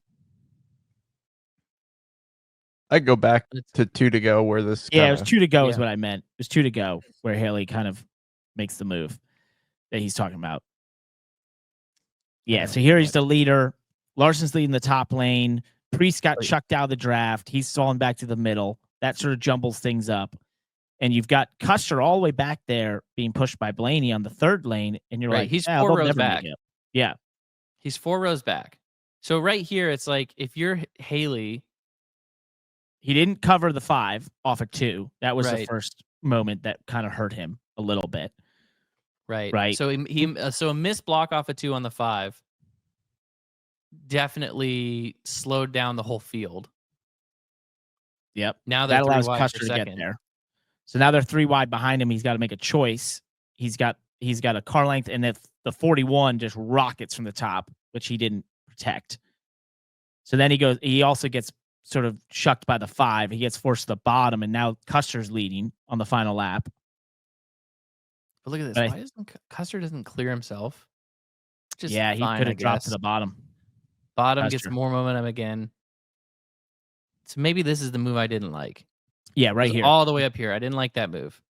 I go back to 2 to go where this. It was 2 to go is what I meant. It was 2 to go where Haley kind of makes the move that he's talking about. Yeah, so here he's the leader. Larson's leading the top lane. Priest got chucked out of the draft. He's falling back to the middle. That sort of jumbles things up. And you've got Custer all the way back there being pushed by Blaney on the third lane. And you're like, he's 4 rows back. Yeah. He's 4 rows back. So right here, it's like if you're Haley. He didn't cover the 5 off of 2. That was the Right. first moment that kind of hurt him a little bit. Right. So so a missed block off of 2 on the 5 definitely slowed down the whole field. Yep. Now that they're allows 3 wide Custer for to get second. there. So now they're 3 wide behind him. He's got to make a choice. He's got a car length, and if the 41 just rockets from the top, which he didn't protect. So then he also gets sort of shucked by the 5. He gets forced to the bottom, and now Custer's leading on the final lap. But look at this. Why doesn't Custer doesn't clear himself? He could have dropped to the bottom. Bottom gets more momentum again. So maybe this is the move I didn't like. Yeah, right here. All the way up here. I didn't like that move.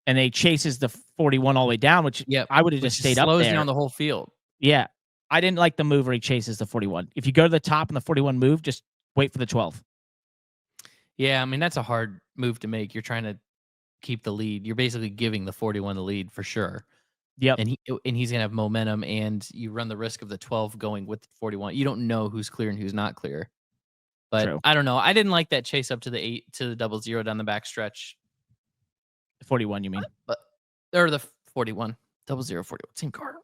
And they chases the 41 all the way down, which I would have just stayed up there. Slows down the whole field. Yeah. I didn't like the move where he chases the 41. If you go to the top and the 41 move, just wait for the 12. Yeah, I mean, that's a hard move to make. You're trying to keep the lead. You're basically giving the 41 the lead for sure. Yep. And he's going to have momentum, and you run the risk of the 12 going with the 41. You don't know who's clear and who's not clear. But True. I don't know. I didn't like that chase up to the 8 to the 00 down the back stretch. 41, you mean? Or the 41. 00, 41. Same car.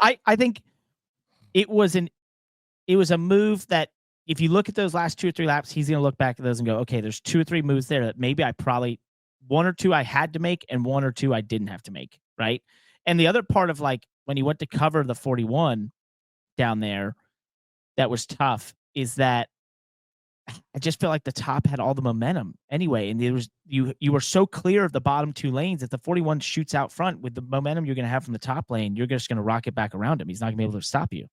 I think it was a move that if you look at those last 2 or 3 laps, he's going to look back at those and go, okay, there's 2 or 3 moves there that maybe I probably 1 or 2 I had to make and 1 or 2 I didn't have to make, right? And the other part of like when he went to cover the 41 down there, that was tough, is that I just feel like the top had all the momentum anyway, and it was you were so clear of the bottom 2 lanes that the 41 shoots out front with the momentum you're going to have from the top lane. You're just going to rocket back around him. He's not going to be able to stop you.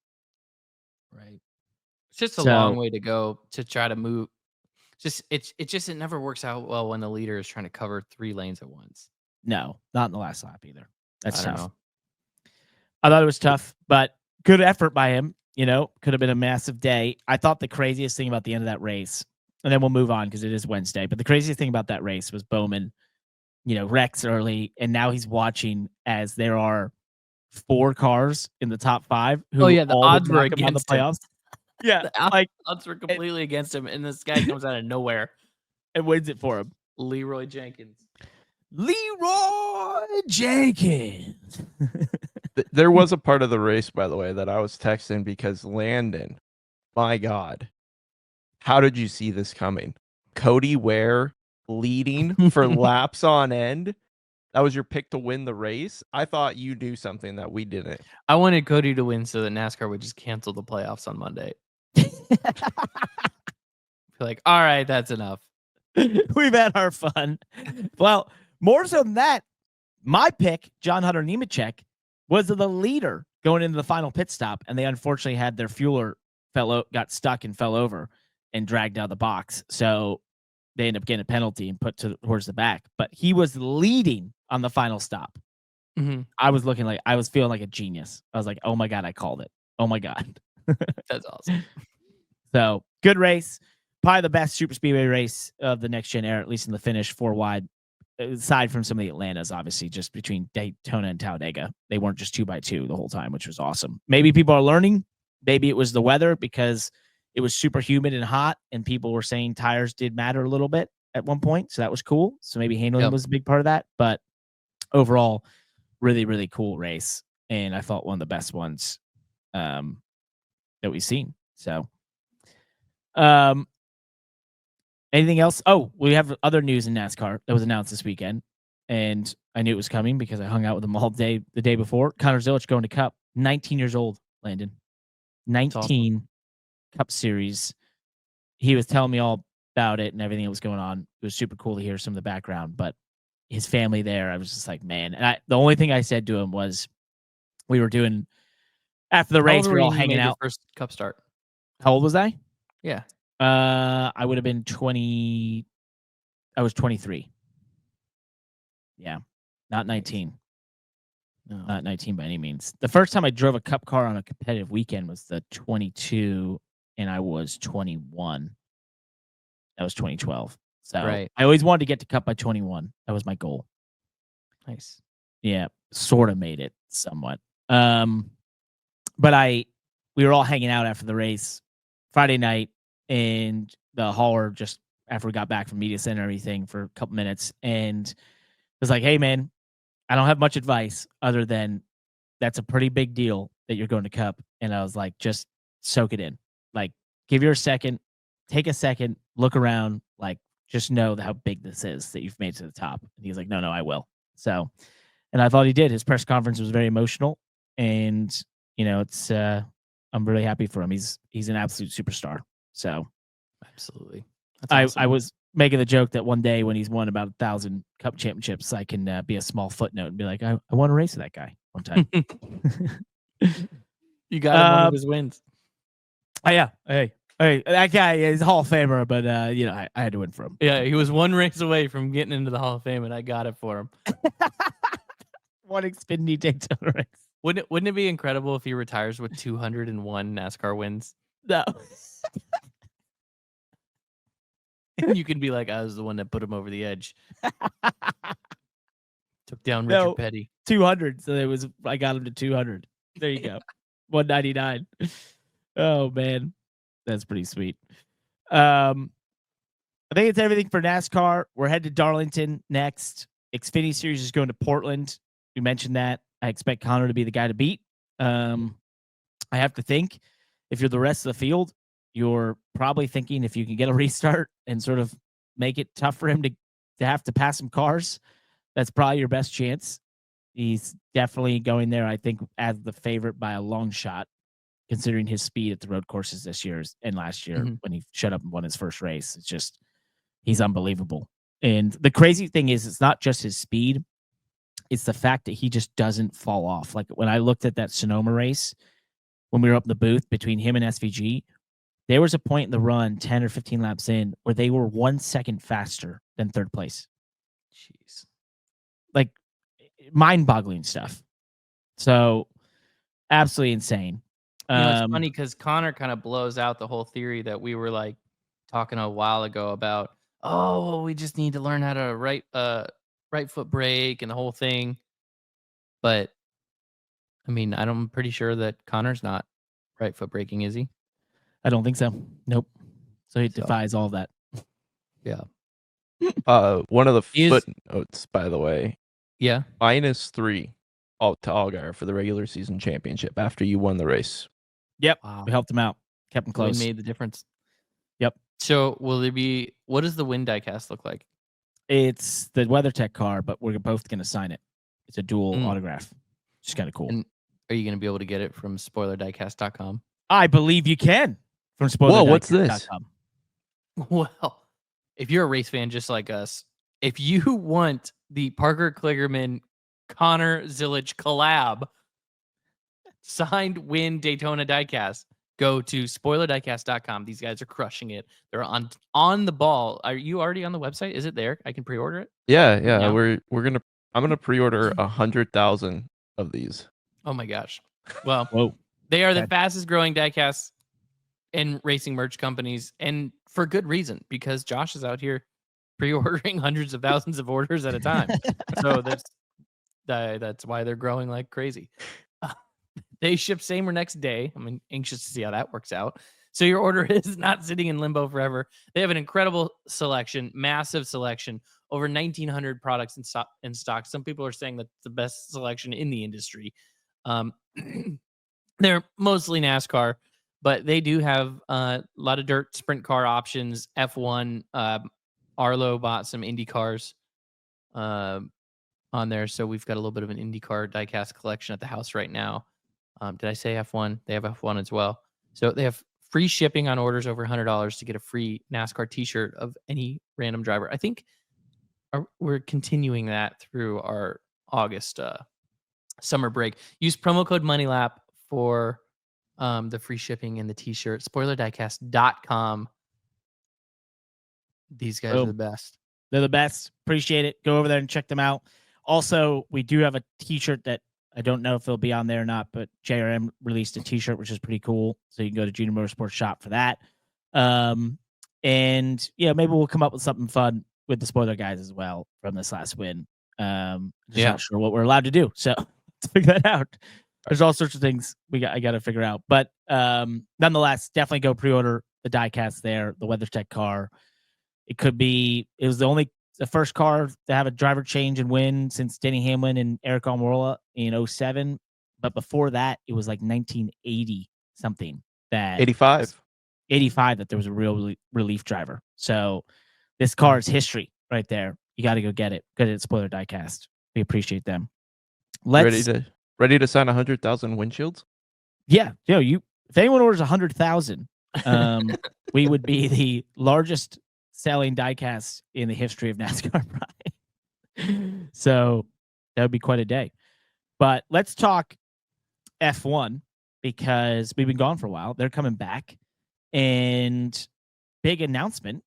Right. It's just a long way to go to try to move. It never works out well when the leader is trying to cover 3 lanes at once. No, not in the last lap either. That's tough. I I thought it was tough, but good effort by him. Could have been a massive day. I thought the craziest thing about the end of that race, and then we'll move on because it is Wednesday, but the craziest thing about that race was Bowman, wrecks early, and now he's watching as there are 4 cars in the top 5 who the odds were against him on the playoffs. Yeah, the odds were completely against him, and this guy comes out of nowhere and wins it for him. Leroy Jenkins. There was a part of the race, by the way, that I was texting because Landon, my God, how did you see this coming? Cody Ware leading for laps on end. That was your pick to win the race. I thought you knew something that we didn't. I wanted Cody to win so that NASCAR would just cancel the playoffs on Monday. Like, all right, that's enough. We've had our fun. Well, more so than that, My pick, John Hunter Nemechek, was the leader going into the final pit stop, and they unfortunately had their fueler got stuck and fell over and dragged out of the box. So they ended up getting a penalty and put towards the back. But he was leading on the final stop. Mm-hmm. I was feeling like a genius. I was like, oh my God, I called it. Oh my God. That's awesome. So good race. Probably the best super speedway race of the next gen era, at least in the finish, 4 wide. Aside from some of the Atlantas, obviously, just between Daytona and Talladega. They weren't just 2x2 the whole time, which was awesome. Maybe people are learning. Maybe it was the weather because it was super humid and hot, and people were saying tires did matter a little bit at one point. So that was cool. So maybe handling was a big part of that. But overall, really, really cool race. And I thought one of the best ones that we've seen. So, anything else? Oh, we have other news in NASCAR that was announced this weekend. And I knew it was coming because I hung out with them all day the day before. Connor Zilic going to Cup. 19 years old, Landon. 19 awesome. Cup Series. He was telling me all about it and everything that was going on. It was super cool to hear some of the background, but his family there, I was just like, man. And the only thing I said to him was, we were doing after the race, we were all hanging out. First Cup start. How old was I? Yeah. I would have been 20. I was 23. Yeah, not 19. No. Not 19 by any means. The first time I drove a Cup car on a competitive weekend was the 22, and I was 21. That was 2012. So I always wanted to get to Cup by 21. That was my goal. Nice. Yeah, sort of made it somewhat. But we were all hanging out after the race Friday night, and the hauler just after we got back from media center and everything for a couple minutes, and was like, hey man, I don't have much advice other than that's a pretty big deal that you're going to Cup. And I was like, just soak it in. Like, give you a second, take a second, look around, like, just know how big this is that you've made to the top. And he's like, no, I will. So, and I thought he did. His press conference was very emotional, and it's I'm really happy for him. He's an absolute superstar. So, absolutely. Awesome. I was making the joke that one day when he's won about 1,000 Cup championships, I can be a small footnote and be like, I won a race with that guy one time. You got him one of his wins. Oh yeah. Hey, that guy is Hall of Famer, but I had to win for him. Yeah, he was one race away from getting into the Hall of Fame, and I got it for him. One Xfinity Daytona race. Wouldn't it be incredible if he retires with 201 NASCAR wins? No. And you can be like, I was the one that put him over the edge. Took down Richard Petty. 200. So I got him to 200. There you go. 199. Oh man. That's pretty sweet. I think it's everything for NASCAR. We're headed to Darlington next. Xfinity Series is going to Portland. We mentioned that. I expect Connor to be the guy to beat. I have to think if you're the rest of the field, you're probably thinking if you can get a restart and sort of make it tough for him to have to pass some cars, that's probably your best chance. He's definitely going there, I think, as the favorite by a long shot, considering his speed at the road courses this year and last year when he shut up and won his first race. It's just, he's unbelievable. And the crazy thing is, it's not just his speed. It's the fact that he just doesn't fall off. Like when I looked at that Sonoma race, when we were up in the booth between him and SVG, there was a point in the run, 10 or 15 laps in, where they were 1 second faster than third place. Jeez. Like, mind-boggling stuff. So, absolutely insane. It's funny because Connor kind of blows out the whole theory that we were like talking a while ago about, we just need to learn how to right foot brake and the whole thing. But, I mean, I'm pretty sure that Connor's not right foot braking, is he? I don't think so. Nope. So he defies all that. Yeah. One of the footnotes, by the way. Yeah. -3 to Allgaier for the regular season championship after you won the race. Yep. Wow. We helped him out. Kept him close. We made the difference. Yep. So what does the wind diecast look like? It's the WeatherTech car, but we're both going to sign it. It's a dual autograph. It's kind of cool. And are you going to be able to get it from spoilerdiecast.com? I believe you can. From spoilerdiecast.com. Whoa, what's this? Well, if you're a race fan just like us, if you want the Parker Kligerman Connor Zillage collab. Signed win Daytona diecast. Go to spoilerdiecast.com. These guys are crushing it. They're on the ball. Are you already on the website? Is it there? I can pre-order it. Yeah. now? I'm gonna pre-order 100,000 of these. Oh my gosh. Well, Whoa. they are the Okay. fastest growing diecast and racing merch companies, and for good reason, because Josh is out here pre-ordering hundreds of thousands of orders at a time. So that's why they're growing like crazy. They ship same or next day. I'm anxious to see how that works out. So your order is not sitting in limbo forever. They have an incredible selection, massive selection, over 1,900 products in stock. Some people are saying that's the best selection in the industry. They're mostly NASCAR, but they do have a lot of dirt sprint car options. F1, Arlo bought some Indy cars on there, so we've got a little bit of an IndyCar diecast collection at the house right now. Did I say F1? They have F1 as well. So they have free shipping on orders over $100 to get a free NASCAR T-shirt of any random driver. I think we're continuing that through our August summer break. Use promo code MONEYLAP for the free shipping and the T-shirt. SpoilerDiecast.com. These guys are the best. They're the best. Appreciate it. Go over there and check them out. Also, we do have a T-shirt that I don't know if it'll be on there or not, but JRM released a T-shirt, which is pretty cool. So you can go to Junior Motorsport shop for that. And yeah, maybe we'll come up with something fun with the spoiler guys as well from this last win. Not sure what we're allowed to do, so let's figure that out. There's all sorts of things I got to figure out, but nonetheless, definitely go pre-order the diecast there. The WeatherTech car. It was the first car to have a driver change and win since Denny Hamlin and Eric Almirola in 2007. But before that, it was like 1980 something. 85 that there was a real relief driver. So this car is history right there. You got to go get it. Get it at Spoiler Diecast. We appreciate them. Ready to sign 100,000 windshields? Yeah. If anyone orders 100,000, we would be the largest selling diecast in the history of NASCAR. So that would be quite a day. But let's talk F1 because we've been gone for a while. They're coming back. And big announcement,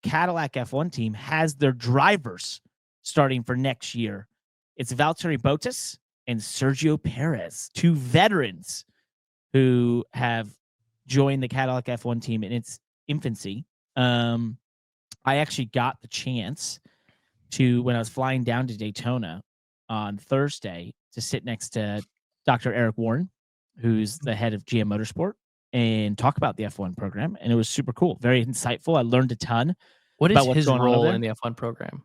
Cadillac F1 team has their drivers starting for next year. It's Valtteri Bottas and Sergio Perez, two veterans who have joined the Cadillac F1 team in its infancy. I actually got the chance when I was flying down to Daytona on Thursday to sit next to Dr. Eric Warren, who's the head of GM Motorsport, and talk about the F1 program. And it was super cool, very insightful. I learned a ton. What about is what's his going on over role there. in the F1 program?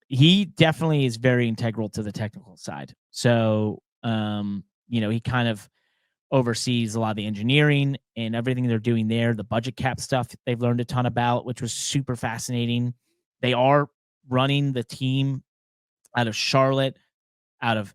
He definitely is very integral to the technical side. So, he kind of oversees a lot of the engineering and everything they're doing there. The budget cap stuff they've learned a ton about, which was super fascinating. They are running the team out of Charlotte, out of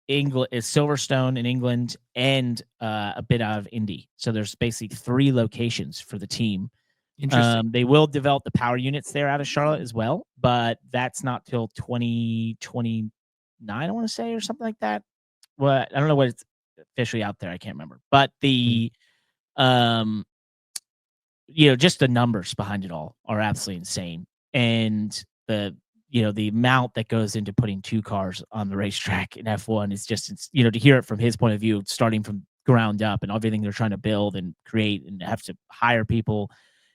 England, Silverstone in England, and a bit out of Indy. So there's basically 3 locations for the team. Interesting. They will develop the power units there out of Charlotte as well, but that's not till 2029, I want to say, or something like that. Well, I don't know what it's officially out there. I can't remember. But the, just the numbers behind it all are absolutely insane. And the amount that goes into putting 2 cars on the racetrack in F1 is just, to hear it from his point of view, starting from ground up and everything they're trying to build and create and have to hire people.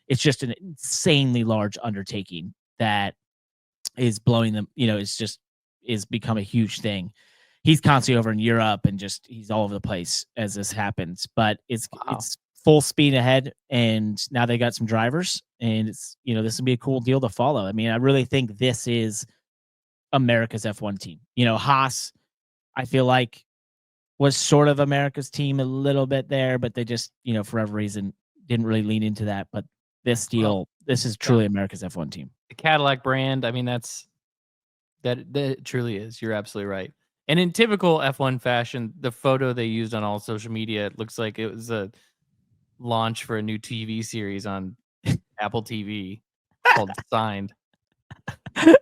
It's just an insanely large undertaking that is blowing them, is become a huge thing. He's constantly over in Europe and he's all over the place as this happens, but it's full speed ahead. And now they got some drivers and it's, this will be a cool deal to follow. I mean, I really think this is America's F1 team. Haas, I feel like was sort of America's team a little bit there, but they just, for whatever reason didn't really lean into that. But this deal, this is truly America's F1 team. The Cadillac brand, I mean, that truly is. You're absolutely right. And in typical F1 fashion, the photo they used on all social media, it looks like it was a launch for a new TV series on Apple TV called Signed. Do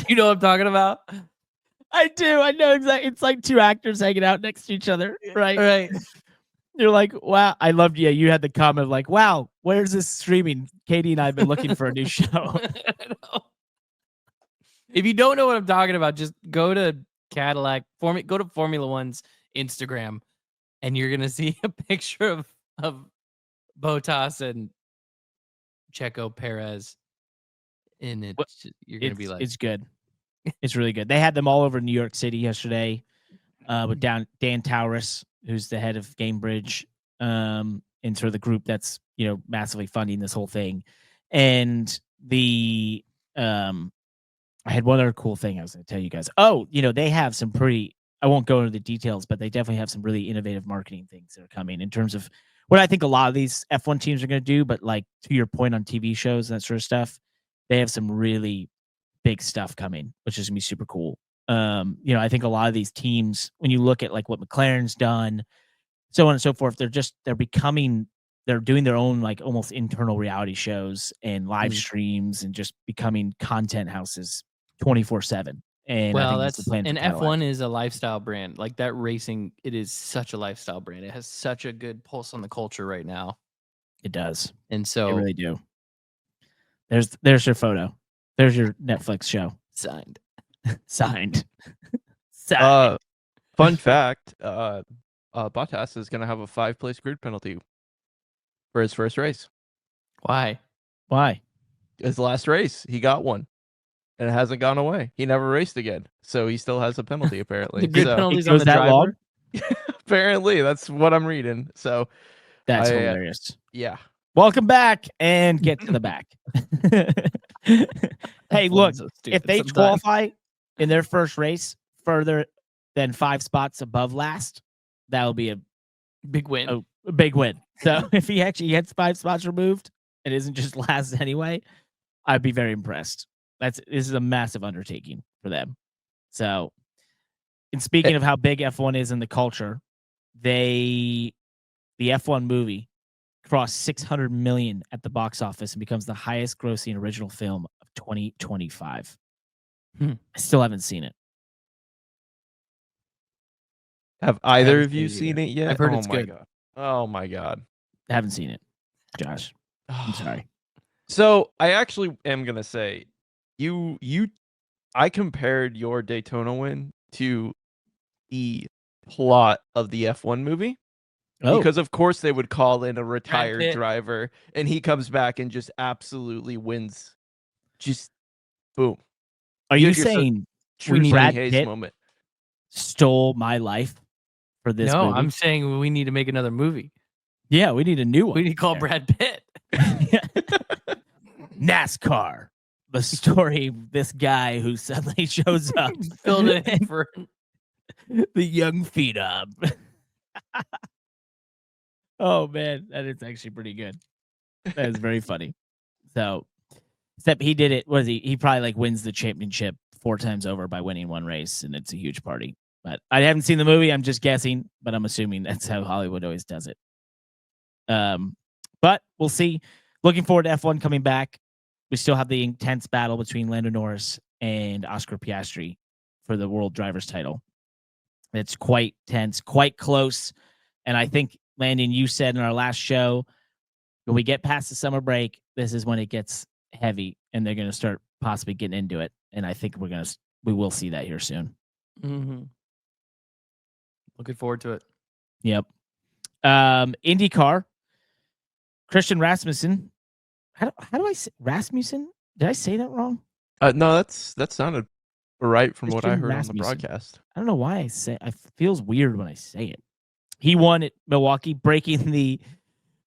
you know what I'm talking about? I do. I know exactly. It's like two actors hanging out next to each other, right? Right. You're like, wow. I loved. Yeah, you had the comment of like, wow, where's this streaming? Katie and I have been looking for a new show. If you don't know what I'm talking about, just go to Cadillac, go to Formula One's Instagram, and you're gonna see a picture of Bottas and Checo Perez, and you're gonna be like, it's good. It's really good. They had them all over New York City yesterday, with Dan Taurus, who's the head of Gamebridge, and sort of the group that's massively funding this whole thing, and the I had one other cool thing I was going to tell you guys. Oh, they have some pretty, I won't go into the details, but they definitely have some really innovative marketing things that are coming in terms of what I think a lot of these F1 teams are going to do. But like to your point on TV shows and that sort of stuff, they have some really big stuff coming, which is going to be super cool. I think a lot of these teams, when you look at like what McLaren's done, so on and so forth, they're doing their own like almost internal reality shows and live streams and just becoming content houses 24/7. And well, that's the plan. And F1 is a lifestyle brand. Like that racing, it is such a lifestyle brand. It has such a good pulse on the culture right now. It does. And so they really do. There's your photo. There's your Netflix show. Signed. Signed. Fun fact, Bottas is going to have a 5-place grid penalty for his first race. Why? His last race, he got one. And it hasn't gone away. He never raced again. So he still has a penalty, apparently. The grid penalty's on the that driver? long? Apparently, that's what I'm reading. So that's hilarious. Yeah. Welcome back and get to the back. Hey, look, So if they qualify in their first race further than 5 spots above last, that'll be a big win. A big win. So if he actually gets 5 spots removed and isn't just last anyway, I'd be very impressed. This is a massive undertaking for them. So, and speaking of how big F1 is in the culture, the F1 movie crossed 600 million at the box office and becomes the highest grossing original film of 2025. I still haven't seen it. Have either of you seen it yet? I've heard it's good. God. Oh my God. I haven't seen it, Josh. I'm sorry. So I actually am gonna say, I compared your Daytona win to the plot of the F1 movie. Oh. Because of course they would call in a retired driver and he comes back and just absolutely wins. Just boom. Are you saying true Brad Pitt moment stole my life for this movie? No, I'm saying we need to make another movie. Yeah, we need a new one. We need to call Brad Pitt. NASCAR. The story of this guy who suddenly shows up. Filled it in for the young phenom. Oh man, that is actually pretty good. That is very funny. So, except he did it. What is he? He probably like wins the championship 4 times over by winning one race, and it's a huge party. But I haven't seen the movie. I'm just guessing, but I'm assuming that's how Hollywood always does it. But we'll see. Looking forward to F1 coming back. We still have the intense battle between Lando Norris and Oscar Piastri for the world driver's title. It's quite tense, quite close. And I think, Landon, you said in our last show, when we get past the summer break, this is when it gets heavy and they're going to start possibly getting into it. And I think we will see that here soon. Mm-hmm. Looking forward to it. Yep. IndyCar. Christian Rasmussen. How do I say Rasmussen? Did I say that wrong? No, that sounded right from what I heard Rasmussen. on the broadcast. I don't know why I say it feels weird when I say it. He won at Milwaukee, breaking the.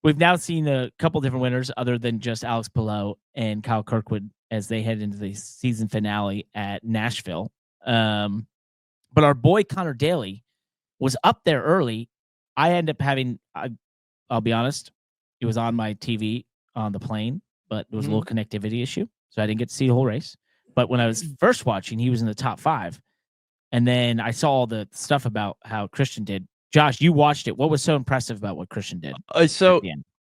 We've now seen a couple different winners other than just Alex Palou and Kyle Kirkwood as they head into the season finale at Nashville. But our boy Connor Daly was up there early. I ended up having, I'll be honest, it was on my TV on the plane, but there was a little connectivity issue, so I didn't get to see the whole race. But when I was first watching, he was in the top 5. And then I saw all the stuff about how Christian did. Josh, you watched it. What was so impressive about what Christian did? So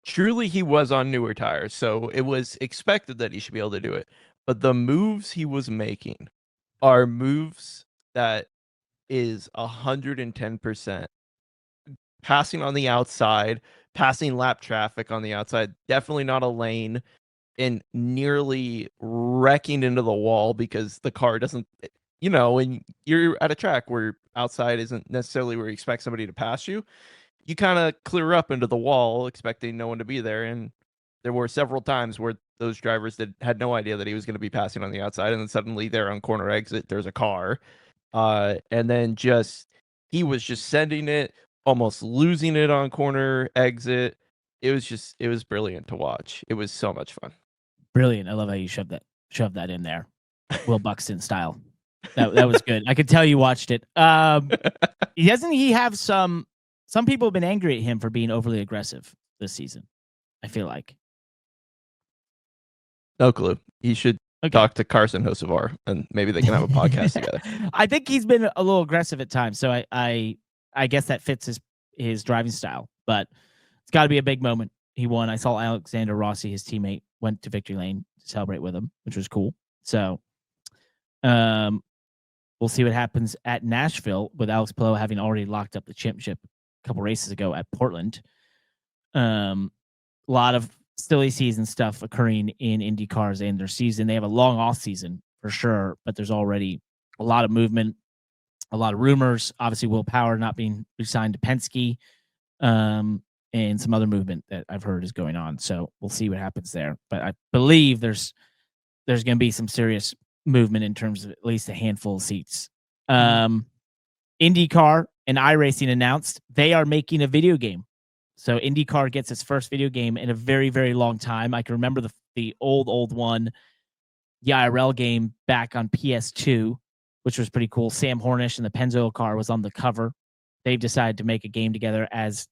truly he was on newer tires, so it was expected that he should be able to do it. But the moves he was making are moves that is 110% passing on the outside, passing lap traffic on the outside, definitely not a lane, and nearly wrecking into the wall because the car doesn't, when you're at a track where outside isn't necessarily where you expect somebody to pass you, you kind of clear up into the wall expecting no one to be there. And there were several times where those drivers that had no idea that he was going to be passing on the outside, and then suddenly there on corner exit, there's a car. And then he was just sending it, almost losing it on corner exit. It was brilliant to watch. It was so much fun. Brilliant. I love how you shoved that in there. Will Buxton style. That was good. I could tell you watched it. Doesn't he have some people have been angry at him for being overly aggressive this season, I feel like. No clue. He should talk to Carson Hocevar, and maybe they can have a podcast together. I think he's been a little aggressive at times, so I guess that fits his driving style. But it's got to be a big moment. He won. I saw Alexander Rossi, his teammate, went to victory lane to celebrate with him, which was cool. So, we'll see what happens at Nashville with Alex Palou having already locked up the championship a couple races ago at Portland. A lot of silly season stuff occurring in IndyCars and their season. They have a long off season for sure, but there's already a lot of movement, a lot of rumors. Obviously, Will Power not being resigned to Penske, and some other movement that I've heard is going on. So we'll see what happens there. But I believe there's going to be some serious movement in terms of at least a handful of seats. IndyCar and iRacing announced they are making a video game. So IndyCar gets its first video game in a very, very long time. I can remember the old one, the IRL game back on PS2, which was pretty cool. Sam Hornish and the Pennzoil car was on the cover. They've decided to make a game together as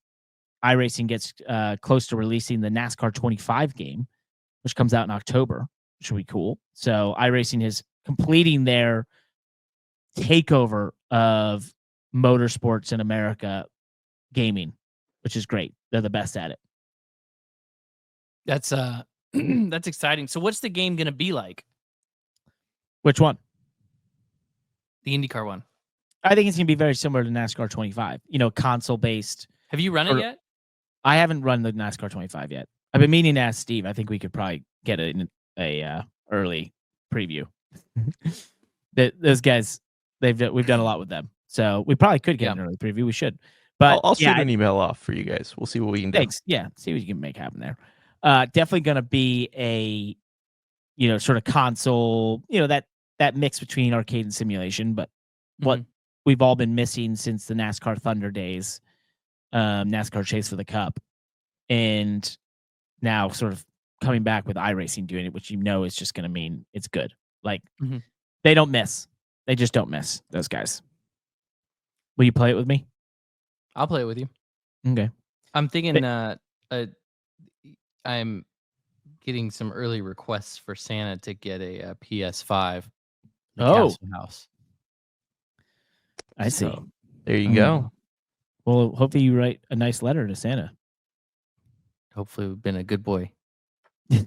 iRacing gets close to releasing the NASCAR 25 game, which comes out in October, which will be cool. So iRacing is completing their takeover of motorsports in America gaming, which is great. They're the best at it. That's that's exciting. So what's the game going to be like? Which one? The IndyCar one. I think it's going to be very similar to NASCAR 25, console based. Have you run it yet? I haven't run the NASCAR 25 yet. I've been meaning to ask Steve. I think we could probably get a early preview. Those guys, we've done a lot with them, so we probably could get an early preview. We should, but I'll shoot an email off for you guys. We'll see what we can do. Thanks. Yeah, see what you can make happen there. Definitely going to be a sort of console, that mix between arcade and simulation, but what we've all been missing since the NASCAR Thunder days, NASCAR Chase for the Cup, and now sort of coming back with iRacing doing it, which is just going to mean it's good. Like they don't miss. They just don't miss, those guys. Will you play it with me? I'll play it with you. Okay. I'm thinking I'm getting some early requests for Santa to get a PS5. House. I see. So, there you go. Well, hopefully you write a nice letter to Santa. Hopefully we've been a good boy. It's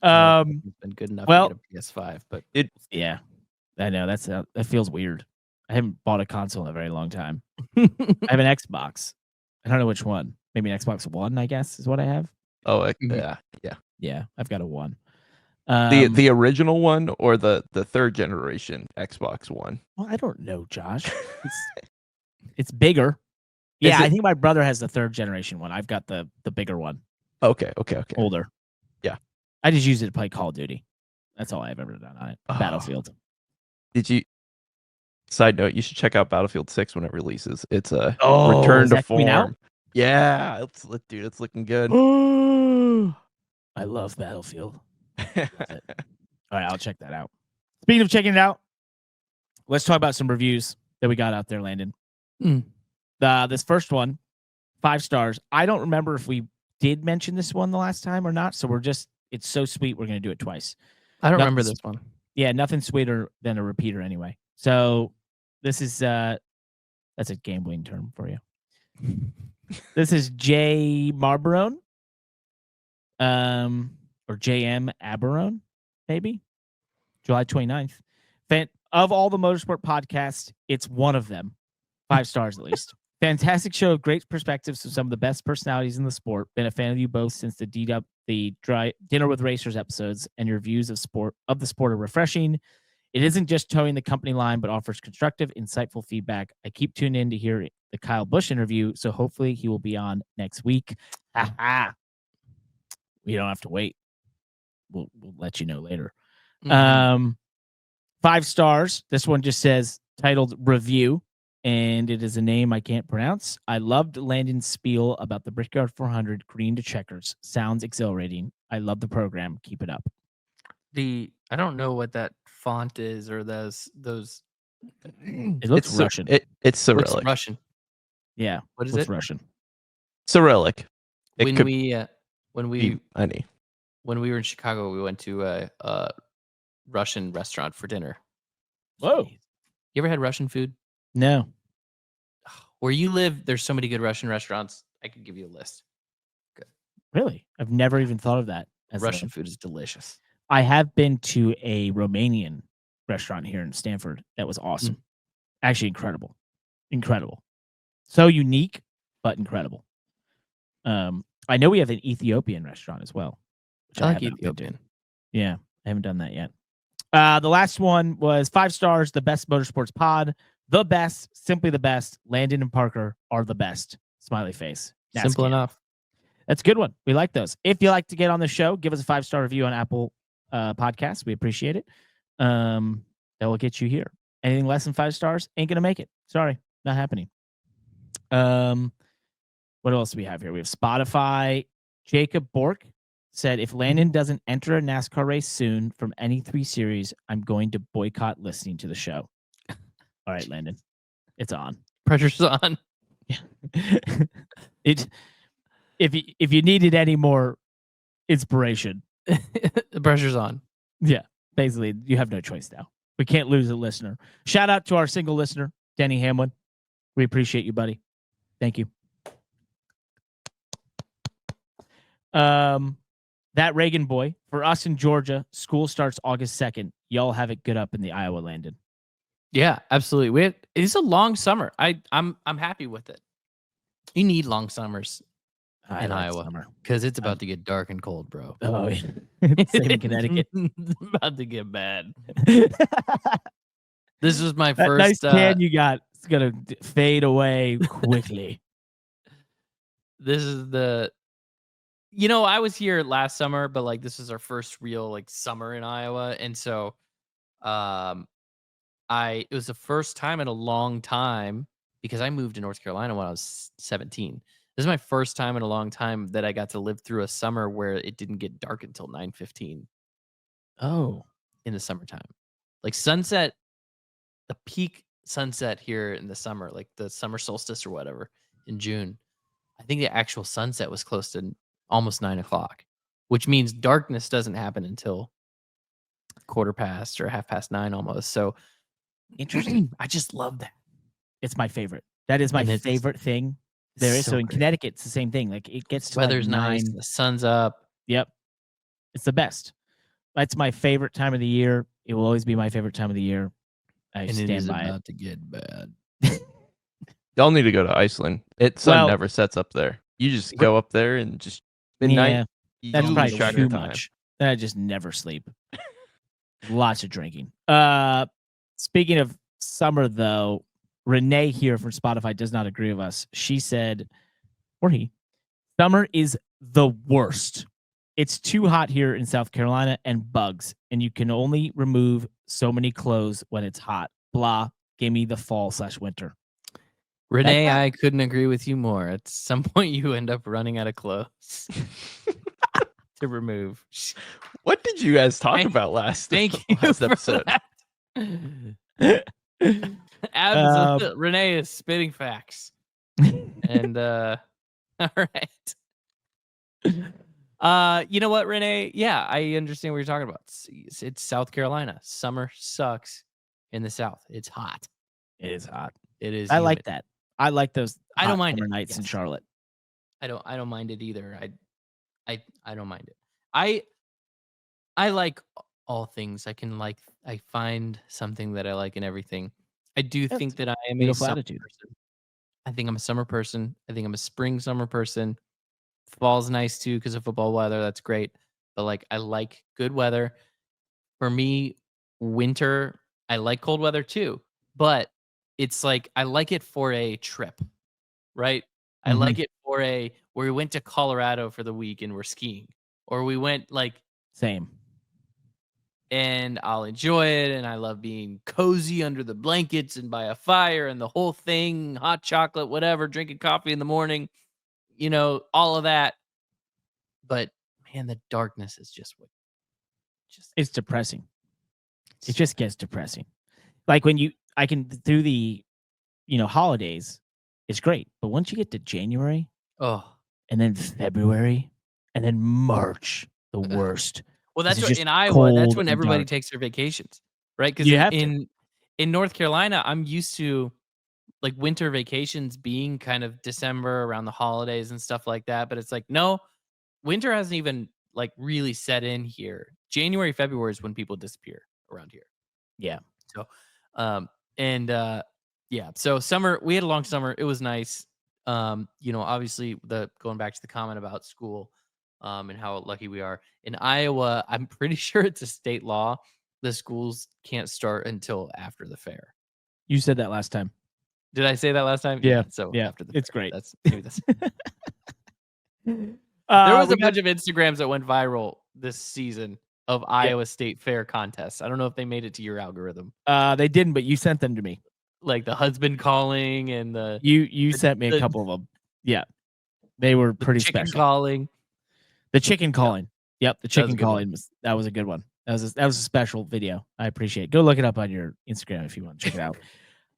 been good enough to get a PS5, but I know that feels weird. I haven't bought a console in a very long time. I have an Xbox. I don't know which one. Maybe an Xbox One, I guess, is what I have. Oh, yeah. I've got a One. The original one or the third generation Xbox One? Well, I don't know, Josh. It's bigger. Yeah, I think my brother has the third generation one. I've got the bigger one. Okay. Older. Yeah. I just use it to play Call of Duty. That's all I've ever done on it. Battlefield. Did you? Side note: you should check out Battlefield 6 when it releases. It's a return to form. Yeah, it's looking good. I love Battlefield. All right, I'll check that out. Speaking of checking it out, let's talk about some reviews that we got out there, Landon. This first one, 5 stars. I don't remember if we did mention this one the last time or not, so it's so sweet we're going to do it twice. I don't remember this one. Yeah, nothing sweeter than a repeater anyway. So this is that's a gambling term for you. This is J Marbarone, or JM Aberone, maybe. July 29th. Of all the motorsport podcasts, it's one of them. 5 stars at least. Fantastic show of great perspectives from some of the best personalities in the sport. Been a fan of you both since the Dinner with Racers episodes, and your views of the sport are refreshing. It isn't just towing the company line, but offers constructive, insightful feedback. I keep tuning in to hear the Kyle Busch interview, so hopefully he will be on next week. We don't have to wait. We'll let you know later. 5 stars. This one just says titled Review, and it is a name I can't pronounce. I loved Landon's spiel about the Brickyard 400 green to checkers. Sounds exhilarating. I love the program. Keep it up. I don't know what that font is or those. It looks Russian. It's Cyrillic. Looks Russian. Yeah. What is it's it? Russian. Cyrillic. When we were in Chicago, we went to a Russian restaurant for dinner. Whoa. You ever had Russian food? No. Where you live, there's so many good Russian restaurants. I could give you a list. Really? I've never even thought of that. Russian food is delicious. I have been to a Romanian restaurant here in Stanford that was awesome. Actually, incredible. Incredible. So unique, but incredible. I know we have an Ethiopian restaurant as well. Which I like Ethiopian. Yeah, I haven't done that yet. The last one was 5 stars, the best motorsports pod. The best, simply the best. Landon and Parker are the best. Smiley face. Simple enough. That's a good one. We like those. If you like to get on the show, give us a 5-star review on Apple Podcasts. We appreciate it. That will get you here. Anything less than 5 stars ain't gonna make it. Sorry, not happening. What else do we have here? We have Spotify. Jacob Bork said, if Landon doesn't enter a NASCAR race soon from any 3 series, I'm going to boycott listening to the show. All right, Landon, it's on. Pressure's on. If you needed any more inspiration, the pressure's on. Yeah, basically, you have no choice now. We can't lose a listener. Shout out to our single listener, Denny Hamlin. We appreciate you, buddy. Thank you. That Reagan boy, for us in Georgia, school starts August 2nd. Y'all have it good up in the Iowa, Landon. Yeah, absolutely. It's a long summer. I'm happy with it. You need long summers in Iowa because it's about to get dark and cold, bro. Oh, yeah. Same in Connecticut. It's about to get bad. This was my first. Nice tan you got. It's gonna fade away quickly. This is I was here last summer, but like this is our first real summer in Iowa, and so it was the first time in a long time because I moved to North Carolina when I was 17. This is my first time in a long time that I got to live through a summer where it didn't get dark until 9:15. Oh, in the summertime, like sunset, the peak sunset here in the summer, like the summer solstice or whatever in June. I think the actual sunset was close to almost 9:00, which means darkness doesn't happen until 9:15 or 9:30 almost. So interesting. I just love that. It's my favorite. That is my favorite thing there is. So in Connecticut, it's the same thing. Like it gets to weather's nice, the sun's up. Yep. It's the best. That's my favorite time of the year. It will always be my favorite time of the year. I stand by it. It's about to get bad. Y'all need to go to Iceland. Sun never sets up there. You just go up there and just midnight. Yeah, that's probably too much. Then I just never sleep. Lots of drinking. Speaking of summer, though, Renee here from Spotify does not agree with us. She said, or he, summer is the worst. It's too hot here in South Carolina and bugs, and you can only remove so many clothes when it's hot. Blah. Give me the fall/winter. Renee, I couldn't agree with you more. At some point, you end up running out of clothes to remove. What did you guys talk about last episode? Renee is spitting facts. And all right. You know what, Renee? Yeah, I understand what you're talking about. It's South Carolina. Summer sucks in the South. It's hot. It is hot. It is. I like that. I like those. I don't mind summer it. Nights in Charlotte. I don't mind it either. I don't mind it. I like all things. I find something that I like in everything. I do That's think that I am a beautiful summer attitude. person. I think I'm a summer person. I think I'm a spring summer person. Fall's nice too because of football weather. That's great. But like I like good weather. For me, winter, I like cold weather too. But it's like I like it for a trip, right? I Mhm. like it for a where we went to Colorado for the week and we're skiing. Or we went like Same. and I'll enjoy it. And I love being cozy under the blankets and by a fire and the whole thing, hot chocolate, whatever, drinking coffee in the morning, all of that. But man, the darkness is just what It's depressing. It just gets depressing. Like when I can through the, holidays, it's great. But once you get to January oh. and then February and then March, the Ugh. worst. Well, 'Cause that's it's what just in Iowa, that's cold when and everybody dark. takes their vacations, right? Because You have to. in North Carolina, I'm used to like winter vacations being kind of December around the holidays and stuff like that. But it's like, no, winter hasn't even like really set in here. January, February is when people disappear around here. Yeah. So, and yeah, so summer, we had a long summer. It was nice. Obviously going back to the comment about school, and how lucky we are in Iowa. I'm pretty sure it's a state law. The schools can't start until after the fair. You said that last time. Did I say that last time? Yeah. So Yeah. after the It's fair. great. That's maybe that's. There was we a bunch of Instagrams that went viral this season of Iowa State Fair contests. I don't know if they made it to your algorithm. They didn't, but you sent them to me. Like the husband calling and the You sent me a couple of them. Yeah. They were pretty chicken special. calling. The chicken calling. Yep, the That was a chicken good one. calling was a good one. That was a special video. I appreciate it. Go look it up on your Instagram if you want to check it out.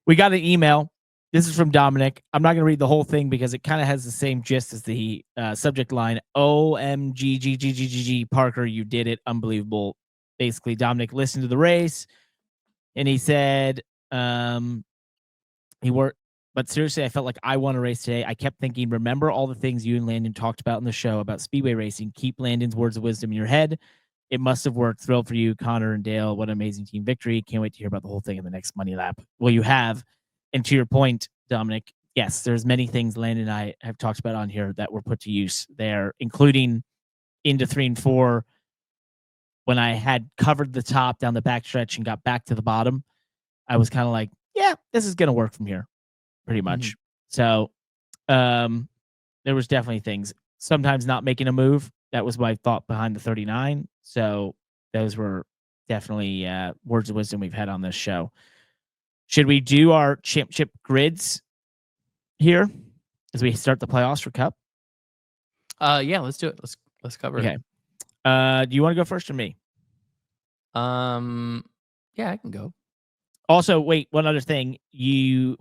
We got an email. This is from Dominic. I'm not going to read the whole thing because it kind of has the same gist as the subject line. OMG, Parker, you did it. Unbelievable. Basically, Dominic listened to the race and he said, but seriously, I felt like I won a race today. I kept thinking, remember all the things you and Landon talked about in the show about speedway racing. Keep Landon's words of wisdom in your head. It must have worked. Thrilled for you, Connor and Dale. What an amazing team victory. Can't wait to hear about the whole thing in the next money lap. Well, you have. And to your point, Dominic, yes, there's many things Landon and I have talked about on here that were put to use there, including into 3 and 4. When I had covered the top down the backstretch and got back to the bottom, I was kind of like, yeah, this is going to work from here. Pretty much. So there was definitely things. Sometimes not making a move. That was my thought behind the 39. So those were definitely words of wisdom we've had on this show. Should we do our championship grids here as we start the playoffs for Cup? Yeah, let's do it. Let's cover it. Okay. Do you want to go first or me? Yeah, I can go. Also, wait, one other thing. We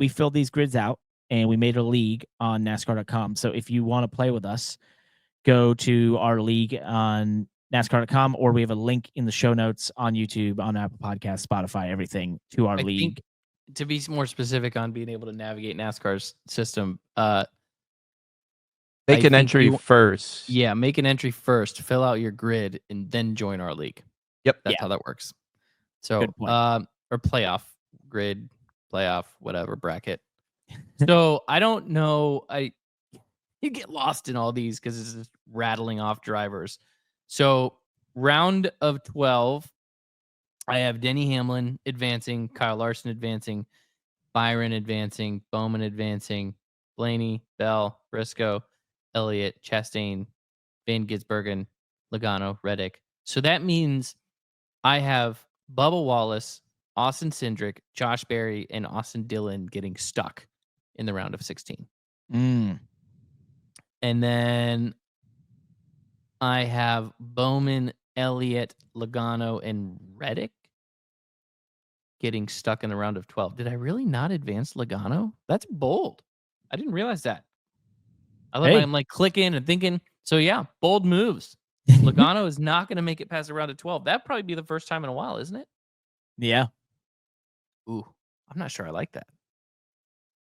filled these grids out and we made a league on NASCAR.com. So if you want to play with us, go to our league on NASCAR.com, or we have a link in the show notes on YouTube, on Apple Podcasts, Spotify, everything to our league. Think, to be more specific on being able to navigate NASCAR's system, make an entry first. Yeah, make an entry first, fill out your grid, and then join our league. Yep. That's how that works. So, or playoff grid, playoff, whatever bracket. So I don't know. You get lost in all these because it's just rattling off drivers. So round of 12, I have Denny Hamlin advancing, Kyle Larson advancing, Byron advancing, Bowman advancing, Blaney, Bell, Briscoe, Elliott, Chastain, Van Gisbergen, Logano, Reddick. So that means I have Bubba Wallace, Austin Cindric, Josh Berry, and Austin Dillon getting stuck in the round of 16. And then I have Bowman, Elliott, Logano, and Reddick getting stuck in the round of 12. Did I really not advance Logano? That's bold. I didn't realize that. I'm like clicking and thinking. So yeah, bold moves. Logano is not going to make it past the round of 12. That'd probably be the first time in a while, isn't it? Yeah. Ooh, I'm not sure I like that.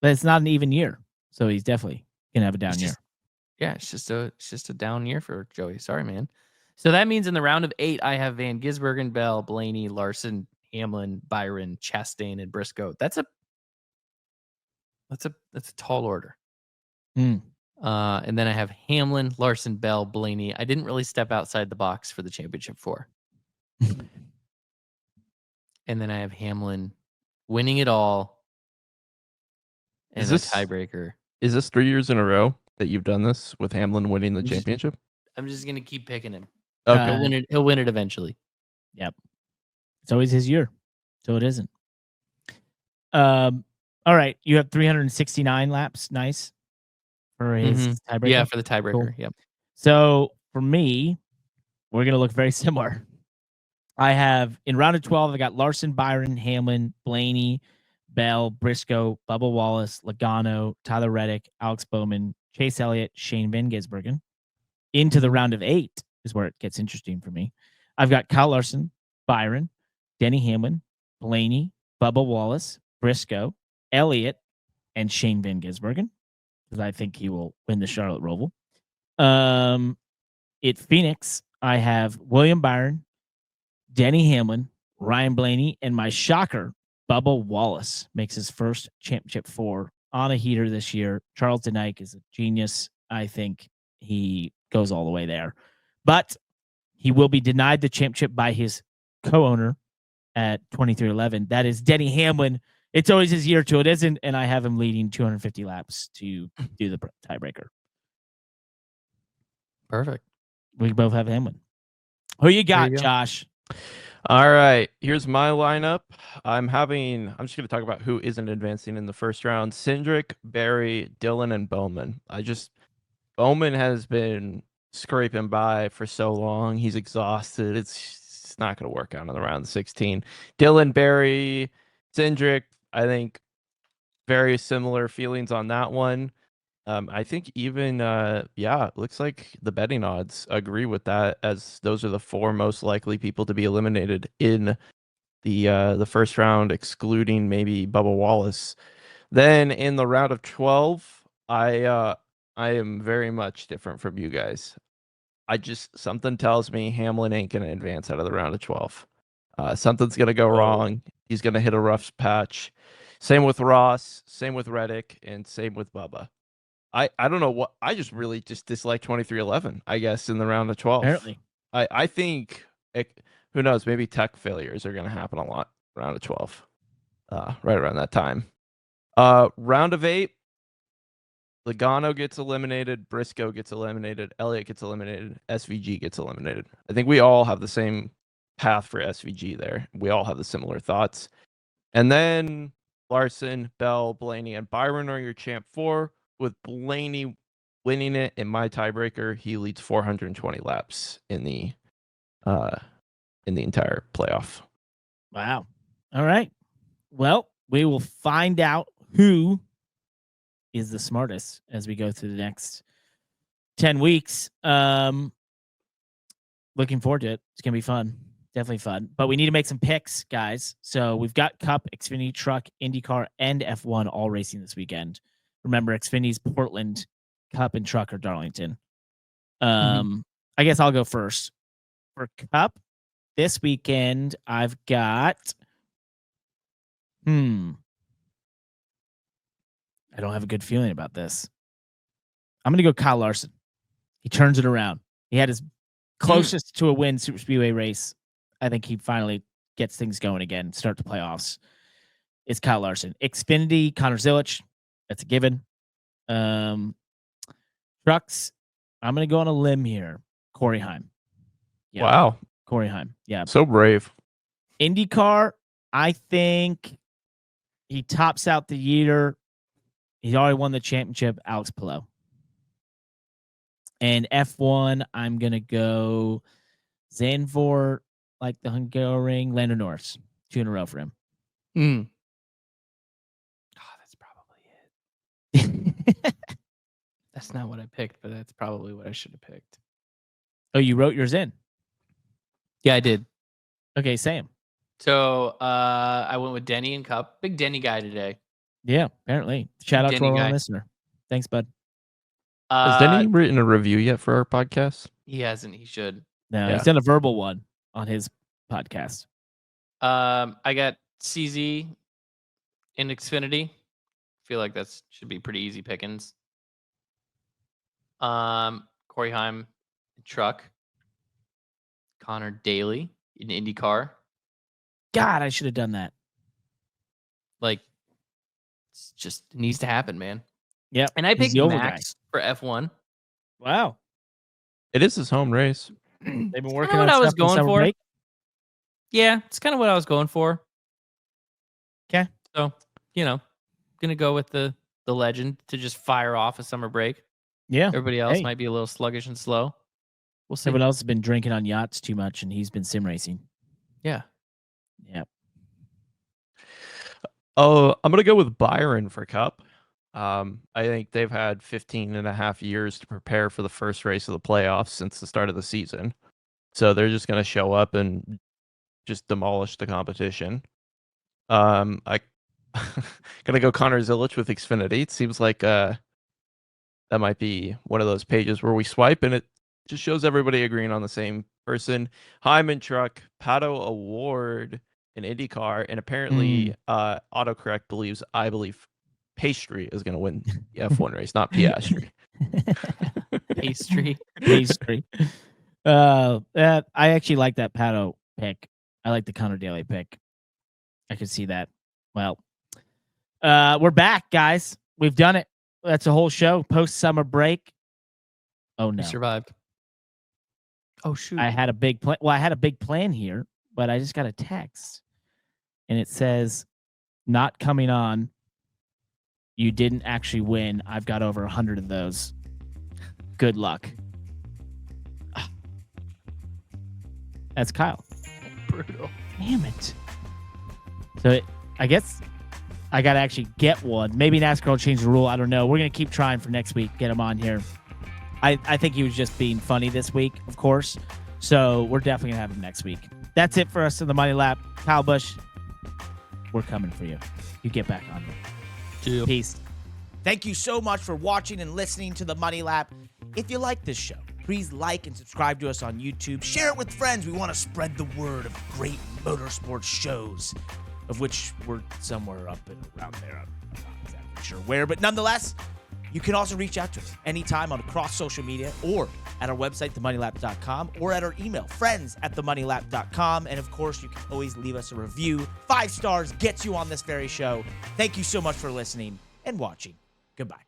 But it's not an even year, so he's definitely gonna have a down year. Yeah, it's just a down year for Joey. Sorry, man. So that means in the round of 8, I have Van Gisbergen, Bell, Blaney, Larson, Hamlin, Byron, Chastain, and Briscoe. That's a tall order. And then I have Hamlin, Larson, Bell, Blaney. I didn't really step outside the box for the championship 4. And then I have Hamlin winning it all. And a tiebreaker. Is this 3 years in a row that you've done this with Hamlin winning the championship? I'm just gonna keep picking him. Okay. He'll win it eventually. Yep. It's always his year, so it isn't. All right, you have 369 laps. Nice for his tiebreaker. Yeah, for the tiebreaker. Cool. Yep. So for me, we're gonna look very similar. I have in round of 12, I got Larson, Byron, Hamlin, Blaney, Bell, Briscoe, Bubba Wallace, Logano, Tyler Reddick, Alex Bowman, Chase Elliott, Shane Van Gisbergen. Into the round of 8 is where it gets interesting for me. I've got Kyle Larson, Byron, Denny Hamlin, Blaney, Bubba Wallace, Briscoe, Elliott, and Shane Van Gisbergen, because I think he will win the Charlotte Roval. At Phoenix, I have William Byron, Denny Hamlin, Ryan Blaney, and my shocker, Bubba Wallace, makes his first championship 4 on a heater this year. Charles Denick is a genius. I think he goes all the way there. But he will be denied the championship by his co-owner at 2311. That is Denny Hamlin. It's always his year till it isn't, and I have him leading 250 laps to do the tiebreaker. Perfect. We both have Hamlin. Who you got, Josh? All right, here's my lineup. I'm just going to talk about who isn't advancing in the first round. Cindric, Berry, Dillon, and Bowman. Bowman has been scraping by for so long. He's exhausted. It's not going to work out in the round of 16. Dillon, Berry, Cindric, I think very similar feelings on that one. I think even, it looks like the betting odds agree with that, as those are the 4 most likely people to be eliminated in the first round, excluding maybe Bubba Wallace. Then in the round of 12, I am very much different from you guys. Something tells me Hamlin ain't going to advance out of the round of 12. Something's going to go wrong. He's going to hit a rough patch. Same with Ross, same with Reddick, and same with Bubba. I don't know what, I just really just dislike 2311, I guess, in the round of 12. Apparently. I think, who knows, maybe tech failures are going to happen a lot round of 12, right around that time. Round of 8, Logano gets eliminated, Briscoe gets eliminated, Elliott gets eliminated, SVG gets eliminated. I think we all have the same path for SVG there. We all have the similar thoughts. And then Larson, Bell, Blaney, and Byron are your champ 4, with Blaney winning it in my tiebreaker. He leads 420 laps in the entire playoff. Wow. All right. Well, we will find out who is the smartest as we go through the next 10 weeks. Looking forward to it. It's going to be fun. Definitely fun. But we need to make some picks, guys. So we've got Cup, Xfinity, Truck, IndyCar, and F1 all racing this weekend. Remember, Xfinity's Portland, Cup, and Truck are Darlington. I guess I'll go first. For Cup, this weekend, I've got... I don't have a good feeling about this. I'm going to go Kyle Larson. He turns it around. He had his closest to a win Superspeedway race. I think he finally gets things going again, start the playoffs. It's Kyle Larson. Xfinity, Connor Zilic. That's a given. Trucks, I'm going to go on a limb here. Corey Heim. Yeah. Wow. Corey Heim. Yeah. So brave. IndyCar, I think he tops out the year. He's already won the championship. Alex Palou. And F1, I'm going to go Zandvoort, like the Hungaroring, Lando Norris. 2 in a row for him. That's probably it. That's not what I picked, but that's probably what I should have picked. Oh, you wrote yours in? Yeah, I did. Okay, Sam. So I went with Denny and Cup. Big Denny guy today. Yeah, apparently. Shout out to our listener. Thanks, bud. Has Denny written a review yet for our podcast? He hasn't. He should. No, Yeah. he's done a verbal one on his podcast. I got CZ in Xfinity. Feel like that should be pretty easy pickings. Corey Heim truck. Connor Daly in IndyCar. God, I should have done that. Like, it's just it needs to happen, man. Yep. And I he's picked the over Max for F1. Wow. It is his home race. They've been Kinda working what on I was stuff in going summer for. break. Yeah, it's kind of what I was going for. 'Kay. So, gonna go with the legend to just fire off a summer break. Yeah. Everybody else Hey. might be a little sluggish and slow. We'll see. Everyone else has been drinking on yachts too much, and he's been sim racing. Yeah. Yep. Oh, I'm going to go with Byron for Cup. I think they've had 15 and a half years to prepare for the first race of the playoffs since the start of the season. So they're just going to show up and just demolish the competition. I going to go Connor Zilic with Xfinity. It seems like that might be one of those pages where we swipe and it just shows everybody agreeing on the same person. Hyman truck, Pato Award in IndyCar, and apparently autocorrect I believe Pastry is going to win the F1 race, not Piastri. Pastry. Pastry. I actually like that Pato pick. I like the Connor Daly pick. I could see that. Well, we're back, guys. We've done it. That's a whole show. Post summer break. Oh no, We survived. Oh shoot. I had a big plan. Well, I had a big plan here, but I just got a text, and it says, "Not coming on. You didn't actually win. I've got over 100 of those. Good luck." That's Kyle. Brutal. Damn it. So I guess I got to actually get one. Maybe NASCAR will change the rule. I don't know. We're going to keep trying for next week. Get him on here. I think he was just being funny this week, of course. So we're definitely going to have him next week. That's it for us in the Money Lap. Kyle Busch, we're coming for you. You get back on here. Peace. Thank you so much for watching and listening to the Money Lap. If you like this show, please like and subscribe to us on YouTube. Share it with friends. We want to spread the word of great motorsports shows, of which we're somewhere up and around there. I'm not exactly sure where, but nonetheless, you can also reach out to us anytime on across social media or at our website, themoneylap.com, or at our email, friends@themoneylap.com. And of course, you can always leave us a review. 5 stars gets you on this very show. Thank you so much for listening and watching. Goodbye.